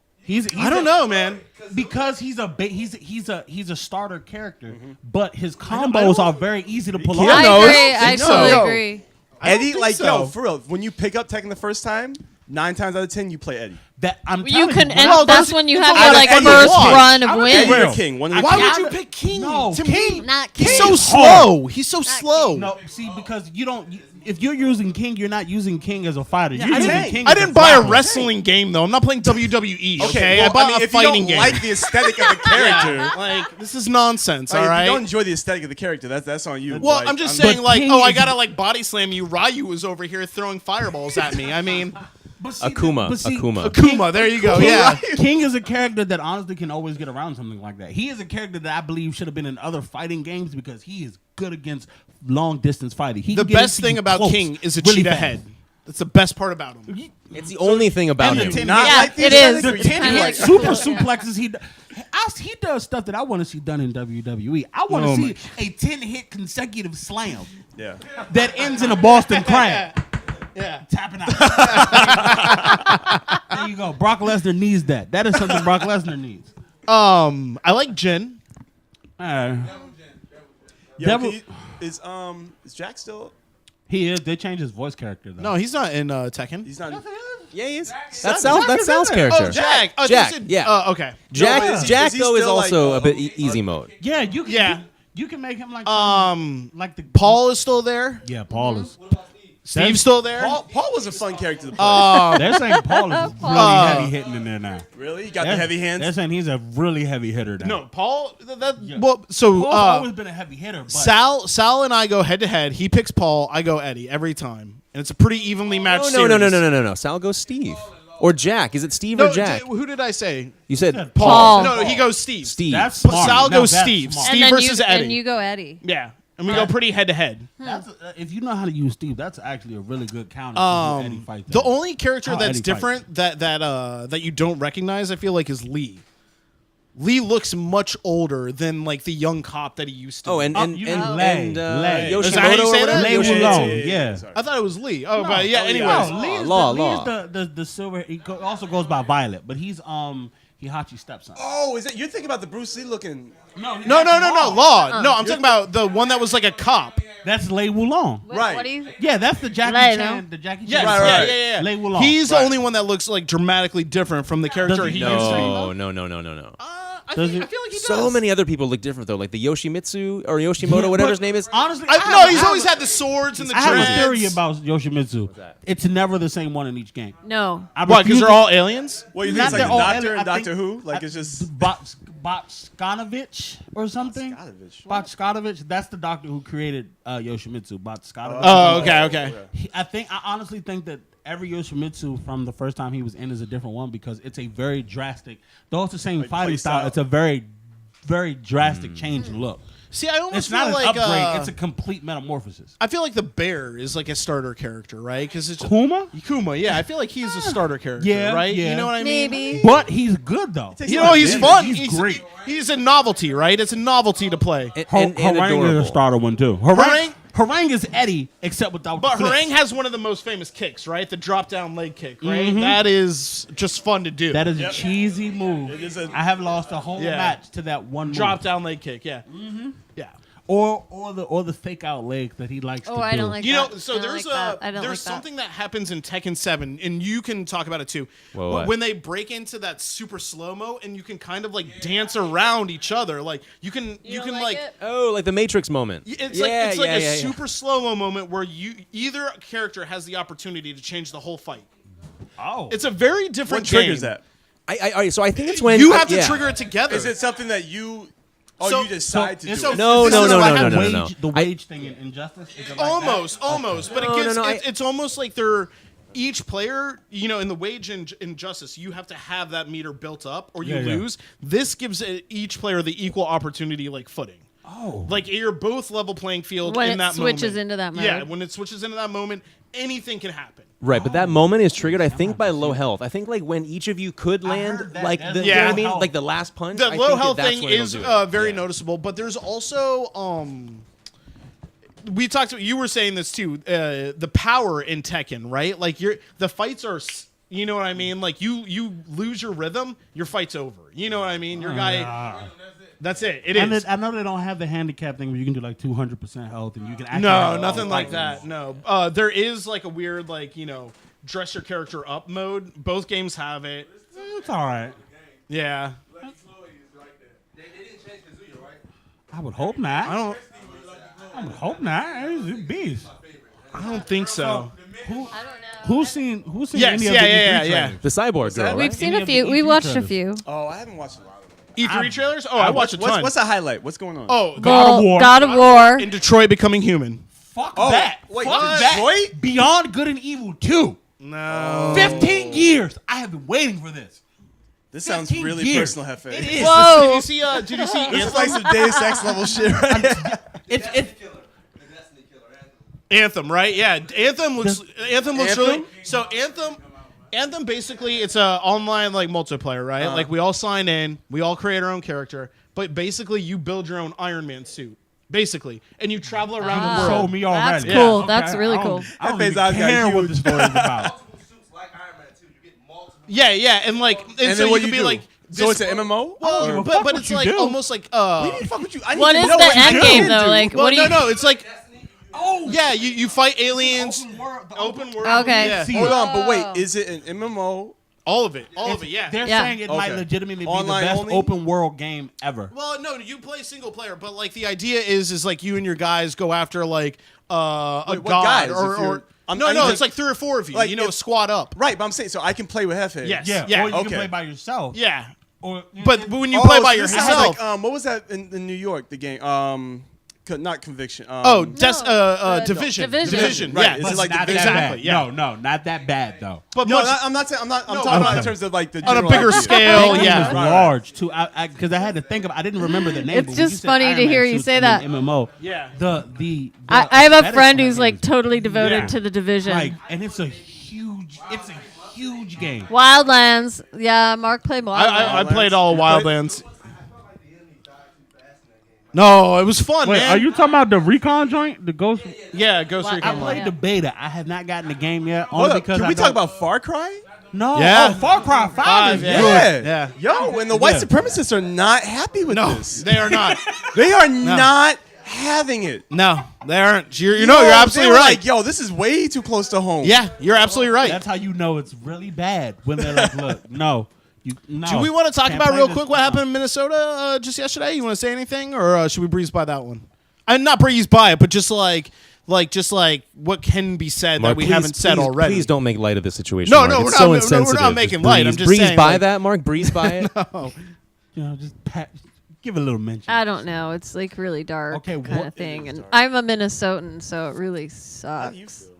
I don't know, man. Because he's a starter character, but his combos are very easy to pull Yeah, off. I no, agree. it's- I it's- totally no. agree. Eddie, think like so. yo, for real. When you pick up Tekken the first time, 9 times out of 10 you play Eddie. That I'm You telling can, you, and Well, that's those- when you it's have a your lot of like Eddie first watch. run of I'm wins. Eddie real. or King. One of I the Why two. would gotta- you pick King? No, to King. me, Not he's King. so Hard. slow. He's so slow. No, see, because you don't. If you're using King, you're not using King as a fighter. You're I using didn't- King. I as didn't buy a grappler. wrestling game though. I'm not playing WWE. Okay, well, I bought mean, a if you fighting don't game. like the aesthetic of the character, Like this is nonsense. like, all if right. you don't enjoy the aesthetic of the character, that's on you. Well, Like, I'm just But saying, like, King oh, I is- gotta like body slam you. Ryu was over here throwing fireballs at me. I mean, But see, Akuma. but see, Akuma. Akuma. There you go. King, Yeah. King is a character that honestly can always get around something like that. He is a character that I believe should have been in other fighting games because he is good against long distance fighting. He The can get best into thing you about close, King is a really cheetah fast. head. That's the best part about him. It's the only thing about And the him. 10 not Yeah, like the it aesthetic is. where The you 10 can, hit like- super suplexes he does stuff that I want to see done in WWE. I want to Oh see a 10 hit consecutive slam Yeah. that ends in a Boston Crab. Yeah. Tapping out. There you go. Brock Lesnar needs that. That is something Brock Lesnar needs. I like Jin. Yo, Devil- is Jack still? He is. They changed his voice character though. No, he's not in Tekken. He's not. Yeah, he is. That's Sal's character. Oh, Jack. Oh, Jack, this is- yeah. Okay. Jack, No, but is he- Jack is he though is still, also like, a bit easy mode. Yeah, you can. Yeah. You can make him like like the Paul is still there. Yeah, Paul is. Steve's still there. Paul was a fun character to play. They're saying Paul is really heavy hitting in there now. Really? He got the heavy They're hands? saying he's a really heavy hitter now. No, Paul. Yeah. Well, so Paul's always been a heavy hitter. But Sal and I go head to head. He picks Paul. I go Eddie every time, and it's a pretty evenly matched. No. Sal goes Steve or Jack. Is it Steve No, or Jack? who did I say? You said Paul. No, he goes Steve. Steve. that's But smart. Sal Now goes that's Steve. smart. Steve And then versus you, Eddie. and you go Eddie. Yeah, and we go pretty head to head. That's if you know how to use Steve, that's actually a really good counter. to Eddie fight The that. only character How that's Eddie different that you don't recognize, I feel like, is Lee. Lee looks much older than like the young cop that he used to. Oh, be. and you mean Lei. Lei. Is that how you Yoshimoto say or that? whatever? Lei Yoshi- Wulong, yeah. Sorry. I thought it was Lee. Oh, No. but yeah. Oh, Anyways, yeah. Lee is, Law. the silver. He also goes by Violet, but he's Hihachi's stepson. Oh, is that you're thinking about the Bruce Lee looking? No, no. Law. No, I'm talking about the one that was like a cop. That's Lei Wulong. Right. What do you? Yeah, that's the Jackie Lei, Chan. no? The Jackie Yes, Chan. Right. yeah. Lei Wulong. He's the Right. only one that looks like dramatically different from the character Does he? he used to be. No. I Does feel he? like he does. So many other people look different though, like the Yoshimitsu or Yoshimoto, whatever But his name is. Honestly, No, he's always had the swords and the I have a dreads. theory about Yoshimitsu. It's never the same one in each game. No. I What? Because refuse they're to- all aliens? What you Not think? It's like they're the all Doctor alien- and I Doctor think- Who? Like it's just. Botskanovich or something. Botskanovich. That's the doctor who created Yoshimitsu. Botskanovich. Oh, okay. I honestly think that every Yoshimitsu from the first time he was in is a different one because it's a very drastic. Though it's the same Like fighting play style, style. it's a very, very drastic change in look. See, I almost It's not feel an like upgrade; it's a complete metamorphosis. I feel like the bear is like a starter character, right? Because it's Kuma, Kuma, yeah. I feel like he's a starter character, Yeah, right? yeah. You know what I mean? Maybe. but he's good though. takes You a know, lot he's of fun. damage. He's great. He's a novelty, right? It's a novelty to play. And Harangue is adorable. a starter one too. Harangue is Eddie, except without. But the flips. Harangue has one of the most famous kicks, right? The drop down leg kick, right? That is just fun to do. That is a cheesy move. It is a- I have lost a whole Yeah. match to that one move. drop down leg kick, yeah. Yeah. or the fake out leg that he likes to do. Oh, I don't like You that. know, so I don't there's like that. I don't there's like that. something that happens in Tekken 7, and you can talk about it too. Well, what? When they break into that super slow mo, and you can kind of like dance around each other, like you can don't like. it? Oh, like the Matrix moment. It's Yeah, like yeah, a yeah. super slow mo moment where either character has the opportunity to change the whole fight. Oh, It's a very different What triggers game. that? So I think it's when You have to yeah. trigger it together. Is it something that you? Oh, So- you decide to do so- it. No, This no, is no, what no, no, happened. no, no. The wage thing in Injustice? Is it like Almost, that? almost, but it No, gives no, no, it's almost like they're each player, you know, in the wage injustice, you have to have that meter built up or you Yeah, yeah. lose. This gives each player the equal opportunity, like footing. Oh, Like you're both level playing field When in it that switches moment. into that Yeah, mode. when it switches into that moment, anything can happen. Right, but that moment is triggered, I think, by low health. I think like when each of you could land, heard that. like That's the, low you know what I mean, health. like the last punch. The I low think health that's thing when it'll is do it. very Yeah. noticeable, but there's also we talked. You were saying this too. The power in Tekken, right? Like the fights are. You know what I mean? Like you lose your rhythm, your fight's over. You know what I mean? Your guy. That's it. It and is. I know they don't have the handicap thing where you can do like 200% health and you can actually No, have nothing like fight that. No. There is like a weird dress your character up mode. Both games have it. moves. It's all right. Yeah. I would hope not. I don't. I would hope not. It's a beast. I don't think so. Who's seen Yes, any yeah, of the yeah, E3 yeah, yeah. trailers? The cyborg girl. that- Right? We've seen Any a of the few. We E3 watched a trailers? few. Oh, I haven't watched a lot of them. E3 trailers? Oh, I watched a ton. What's the highlight? What's going on? Oh, God of War. God of War. in Detroit becoming human. Fuck Oh, that. wait, Fuck what? that. Detroit? Beyond Good and Evil 2. No. 15 years. I have been waiting for this. This sounds 15 really years. personal, Hefe. It is. Whoa. Did you see? Did you see? This is like some Deus Ex level shit, right? It's Anthem, right? Yeah, Anthem looks Anthem? really. So Anthem basically it's a online like multiplayer, right? Like we all sign in, we all create our own character, but basically you build your own Iron Man suit, basically, and you travel around the sold world. me already. That's cool. Okay, That's really I don't- cool. I don't That even phase out got care what huge. the story is about. Yeah, yeah, and like and, And so then what you you can be do? like. So this- it's an MMO? well, give a but fuck but what it's you like do. almost like Fuck with you. I need What to is know the what you end do. game though? Like, well, what do you? no, it's like Oh, yeah, you fight aliens, open world. Okay. yeah. See, Hold on, but Oh. wait, is it an MMO? all of it, yeah. They're Yeah. saying it might Okay. legitimately be Online the best only? open world game ever. Well, no, you play single player, but like the idea is like you and your guys go after like a Wait, what god guys? or If you're- I no, need no, to- it's like 3 or 4 of you. Like, You know, if- squad up. Right, but I'm saying, so I can play with Hefe. Yes. Yeah, Yeah, or you okay. can play by yourself. Yeah, Or, but when you play by so this sounds yourself, Like, what was that in New York? The game, not Conviction. Division. Division. Right. Yeah, Is but it like not the that exactly. bad. Yeah, No, not that bad though. but No, much I'm not saying. I'm talking okay. about in terms of like the on a general bigger idea. scale. It was Yeah, large too. Because I had to think of. I didn't remember the name. It's but when you just said funny Iron to Man hear you suits say and then that. MMO. Yeah. The I have a aesthetics friend of who's it like is- totally devoted Yeah. to the Division. like, and it's a huge game. Wildlands. Yeah, Mark played Wildlands. I played all of Wildlands. No, it was fun, Wait, man. are you talking about the Recon joint? The Ghost? Yeah, Ghost I I Recon. played Yeah. the beta. I have not gotten the game yet. Hold Only up, because can I we talk don't- about Far Cry? No. Yeah. Oh, Far Cry 5 is yeah. good. Yeah. Yeah. Yo, and the white Yeah. supremacists are not happy with No, this. they are not. They are not having it. No, they aren't. You're know, you're they absolutely were right. Like, yo, this is way too close to home. Yeah, you're absolutely right. That's how you know it's really bad when they're like, "Look, no, no." Do we want to talk Can't about play real this. quick what happened in Minnesota just yesterday? You want to say anything, or should we breeze by that one? I'm not breeze by it, but just like what can be said Mark, that we please- haven't said please- already. Please don't make light of this situation. No, Mark. no, It's we're so not- no, we're not insensitive. making Just light. I'm breeze- just breeze saying, by like- that, Mark. Breeze by it. You know, just give a little mention. I don't know. It's like really dark Okay, kind what- of thing. And I'm a Minnesotan, so it really How do you sucks. feel?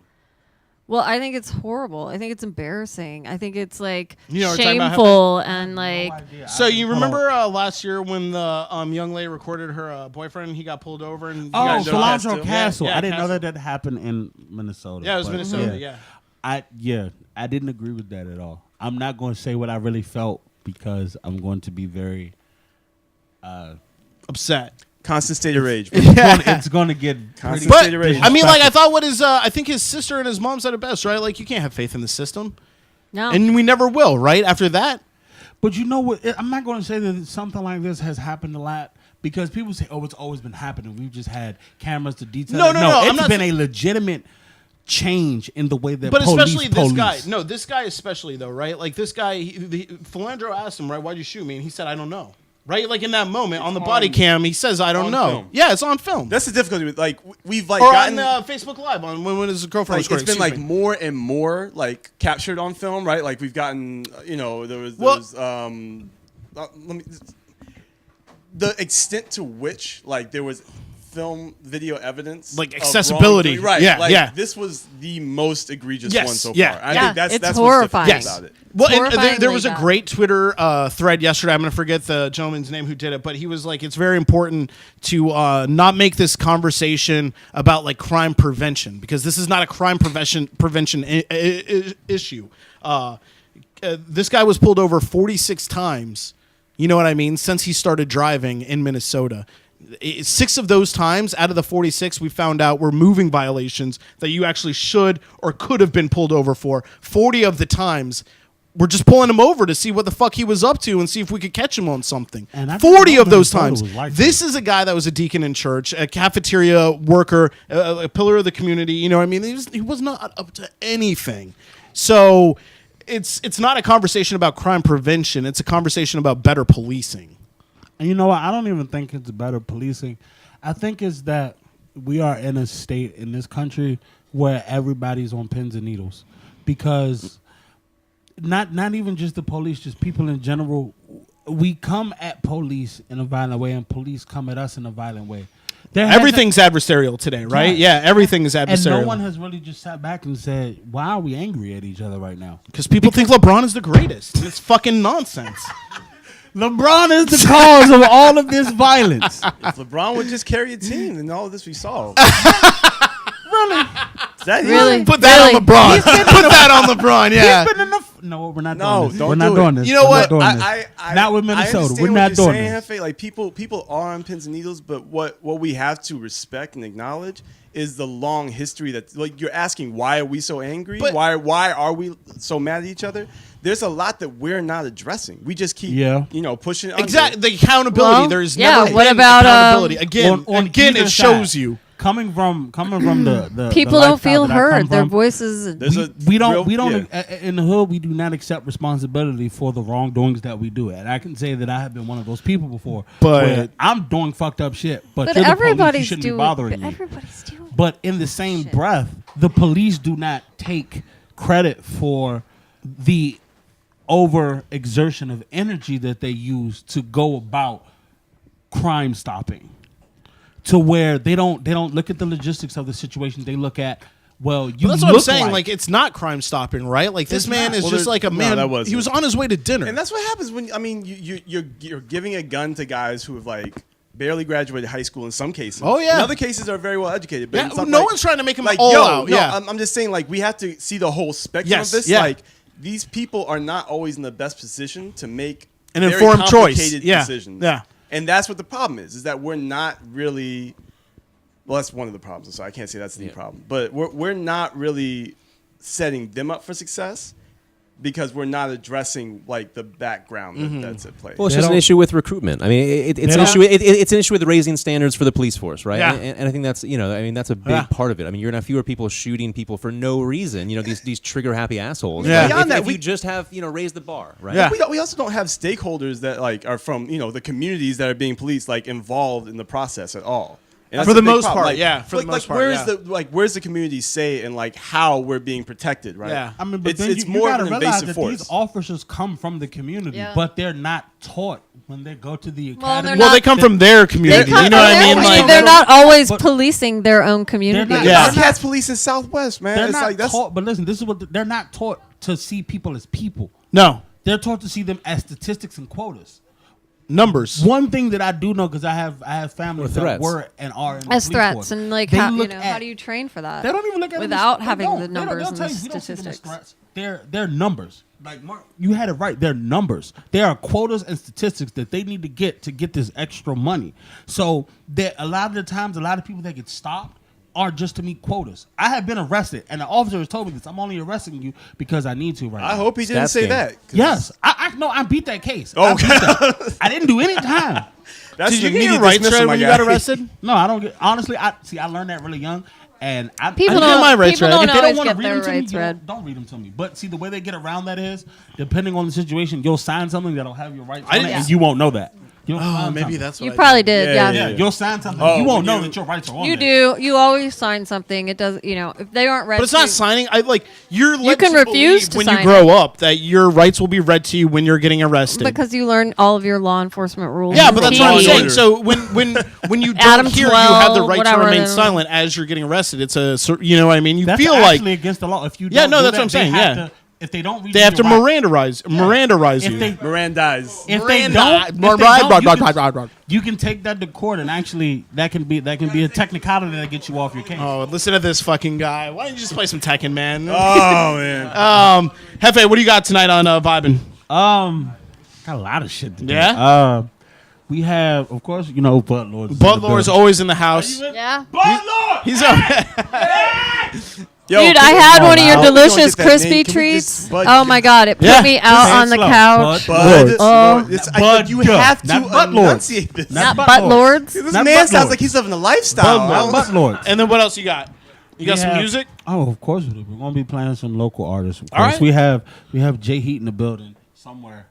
Well, I think it's horrible. I think it's embarrassing. I think it's like You know what we're talking about, shameful and like. So you remember last year when the young lady recorded her boyfriend? He got pulled over and Oh, guys know Cilantro Castle. Castle. Yeah, I didn't know Castle. that happened in Minnesota. Yeah, it was but- Minnesota. Yeah. I didn't agree with that at all. I'm not going to say what I really felt because I'm going to be very. Upset. Constant state of rage. It's going to get pretty. Constant state of rage. I mean, like I thought, what is? I think his sister and his mom said it best, right? Like you can't have faith in the system, No. and we never will, right? After that, But you know what? I'm not going to say that something like this has happened a lot because people say, "Oh, it's always been happening. We've just had cameras to detail." No, it." no, no, I'm It's not been a legitimate change in the way that but police especially this guy. police. No, this guy especially though, right? Like this guy, Philandro asked him, right? Why'd you shoot me? And he said, I don't know. Right? Like in that moment on the body cam, he says, I don't on know. film. Yeah, it's on film. That's the difficulty with like we've like or gotten on Facebook Live on when his girlfriend was like, it's been like recording, more and more like captured on film, right? Like we've gotten, there was let me the extent to which like there was film video evidence Like of accessibility. wrongdoing. Right? Yeah, like, yeah. This was the most egregious Yes, one so yeah. far. I Yeah, think that's it's what's horrifying. difficult Yes. about it. Well, and there was a horrifyingly great Twitter thread yesterday. I'm going to forget the gentleman's name who did it, but he was like, "It's very important to not make this conversation about like crime prevention because this is not a crime prevention issue." This guy was pulled over 46 times. You know what I mean? Since he started driving in Minnesota. 6 of those times out of the 46 we found out were moving violations that you actually should or could have been pulled over for. 40 of the times we're just pulling him over to see what the fuck he was up to and see if we could catch him on something. And I 40 didn't of know those Minnesota times. was like This that. is a guy that was a deacon in church, a cafeteria worker, a pillar of the community. You know what I mean? He was not up to anything. So it's not a conversation about crime prevention. It's a conversation about better policing. And you know what? I don't even think it's better policing. I think it's that we are in a state in this country where everybody's on pins and needles because not even just the police, just people in general. We come at police in a violent way, and police come at us in a violent way. Everything's adversarial today, right? Yeah. Yeah, everything is and adversarial. no one has really just sat back and said, "Why are we angry at each other right now?" Because people think LeBron is the greatest. It's fucking nonsense. LeBron is the cause of all of this violence. If LeBron would just carry a team, then all of this we solved. Really? Is that Really? Put that on LeBron. Put that on LeBron, yeah. He's been enough. No, we're not No, doing this. don't We're not do it. doing this. You know We're what? Not, doing this. Not with Minnesota. I understand We're what not you're doing saying, this. Hefe. Like people are on pins and needles, but what we have to respect and acknowledge is the long history that like you're asking why are we so angry? But- why are we so mad at each other? There's a lot that we're not addressing. We just keep pushing it under. Exactly. The accountability. Well, there's yeah, never what been about, accountability. Again, On again, either it shows side. you. Coming from the People the don't feel lifestyle that I come heard. Their from, voices. There's we a don't real- in the hood we do not accept responsibility for the wrongdoings that we do, and I can say that I have been one of those people before. But- where I'm doing fucked up shit, but, But you're the police, you everybody's shouldn't doing. be bothering But me. everybody's doing. But in the same Shit. breath, the police do not take credit for the over exertion of energy that they use to go about crime stopping. To where they don't look at the logistics of the situation. They look at, well, you But that's what I'm look saying. Like, it's not crime stopping, right? Like this It's man not. is Well, just there- like a no, man. that wasn't. He was on his way to dinner. And that's what happens when you're giving a gun to guys who have like barely graduated high school in some cases. Oh, yeah. In other cases are very well educated. But Yeah, in some, no like- one's trying to make them like all yo, out. No, Yeah. I'm just saying like we have to see the whole spectrum Yes, of this. yeah. Like these people are not always in the best position to make An very informed choice. complicated Yeah, decisions. yeah. And that's what the problem is that we're not really. Well, that's one of the problems. So I can't say that's the problem, but we're not really setting them up for success because we're not addressing like the background that's at play. Well, it's They just an don't- issue with recruitment. I mean, it's an don't- issue. It's an issue with raising standards for the police force, right? Yeah. And I think that's that's a big Yeah. part of it. I mean, you're gonna have fewer people shooting people for no reason. These trigger happy assholes. Yeah. Like, Beyond that, if we- you just have raise the bar, right? Yeah. We also don't have stakeholders that like are from the communities that are being policed like involved in the process at all. And that's For a the big most problem. part, yeah, for the like, most part, where's yeah. where's the community say and like how we're being protected, right? Yeah. I mean, but it's then it's you more of gotta an realize invasive that force. these officers come from the community, Yeah. but they're not taught when they go to the Well, academy. they're Well, not- they come from their community. They You know what I mean? they're- Like, they're not always But- policing their own community. not- Yeah. These cats police in Southwest, man. They're It's not like that's taught. But listen, this is what they're not taught to see people as people. no They're taught to see them as statistics and quotas. numbers. One thing that I do know, because I have families that threats. were and are in the As police threats force. and like They how look how at- do you train for that? They don't even look at them without as- they having don't. the They don't- numbers they'll and tell the you, we don't see them as statistics. threats. They're numbers. Like Mark, you had it right. They're numbers. There are quotas and statistics that they need to get this extra money. So that a lot of the times, a lot of people that get stopped are just to meet quotas. I have been arrested, and the officer has told me this. I'm only arresting you because I need to right now. I hope he didn't Stats say game. that. 'cause Yes, I beat that case. Oh, I beat that. I didn't do any time. That's Did you the get your immediate rights dismissal, read my when you guy. got arrested? No, I don't get. Honestly, I learned that really young, and I People I don't, get my rights people read. don't if they don't always want to get read their them to me, rights you read. don't read them to me. But see, the way they get around that is, depending on the situation, you'll sign something that'll have your rights on it, didn't- and you won't know that. You'll Oh, sign maybe something. that's what You I probably did. did, Yeah, yeah. Yeah, you'll sign something. Oh, you won't when know you- that your rights are on You there. do. You always sign something. It does. You know, if they aren't read, But it's not to- signing. I like you're. led can to refuse believe to when sign you grow up that your rights will be read to you when you're getting arrested. because you learn all of your law enforcement rules. yeah, and but that's what I'm routines. saying. order. So when you don't Adam hear, you have the 12, right to whatever, remain then- silent as you're getting arrested. It's a you know what I mean. You That's feel actually like against the law. If you Yeah, don't no, do that's that, what I'm saying, they have yeah. to, if they don't read they you have to your rights- Mirandarize if you. they Mirandize. if Miranda- they don't, you can take that to court, and actually that can be a technicality that gets you off your case. Oh, listen to this fucking guy. Why don't you just play some Tekken, man? Oh man. Hefe, what do you got tonight on Vibin'? Got a lot of shit to do. Yeah? We have, of course, you know, Bud Lord. Bud Lord's always in the house. Yeah. Bud Lord. He's Yo, Dude, can I we- had come one of on your now. We don't delicious get that name. crispy Can we treats. just- Bud- Oh my god, it put Yeah. me out Say on it the slow. couch. Bud, Oh. Lord. Bud You Lord. have to Not Bud Lord. enunciate this. Not Bud butt Lord. lords. This Not man Bud sounds Lord. like he's living a lifestyle. Bud Lord. And then what else you got? You got We some have- music? Oh, of course we do. We're gonna be playing some local artists. Of All course. right. We have Jay Heat in the building somewhere.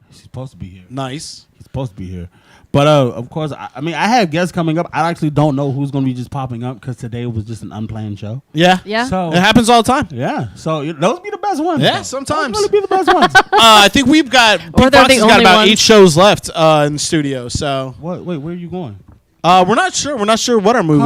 He's supposed to be here. Nice. He's supposed to be here. But of course, I mean, I have guests coming up. I actually don't know who's gonna be just popping up because today was just an unplanned show. Yeah. Yeah. So It happens all the time. yeah, so those be the best ones. Yeah, though. sometimes. Those really be the best ones. I think we've got Or Pete they're Fox the has got only about ones. 8 shows left in the studio. So What? Wait, where are you going? we're not sure. We're not sure what our move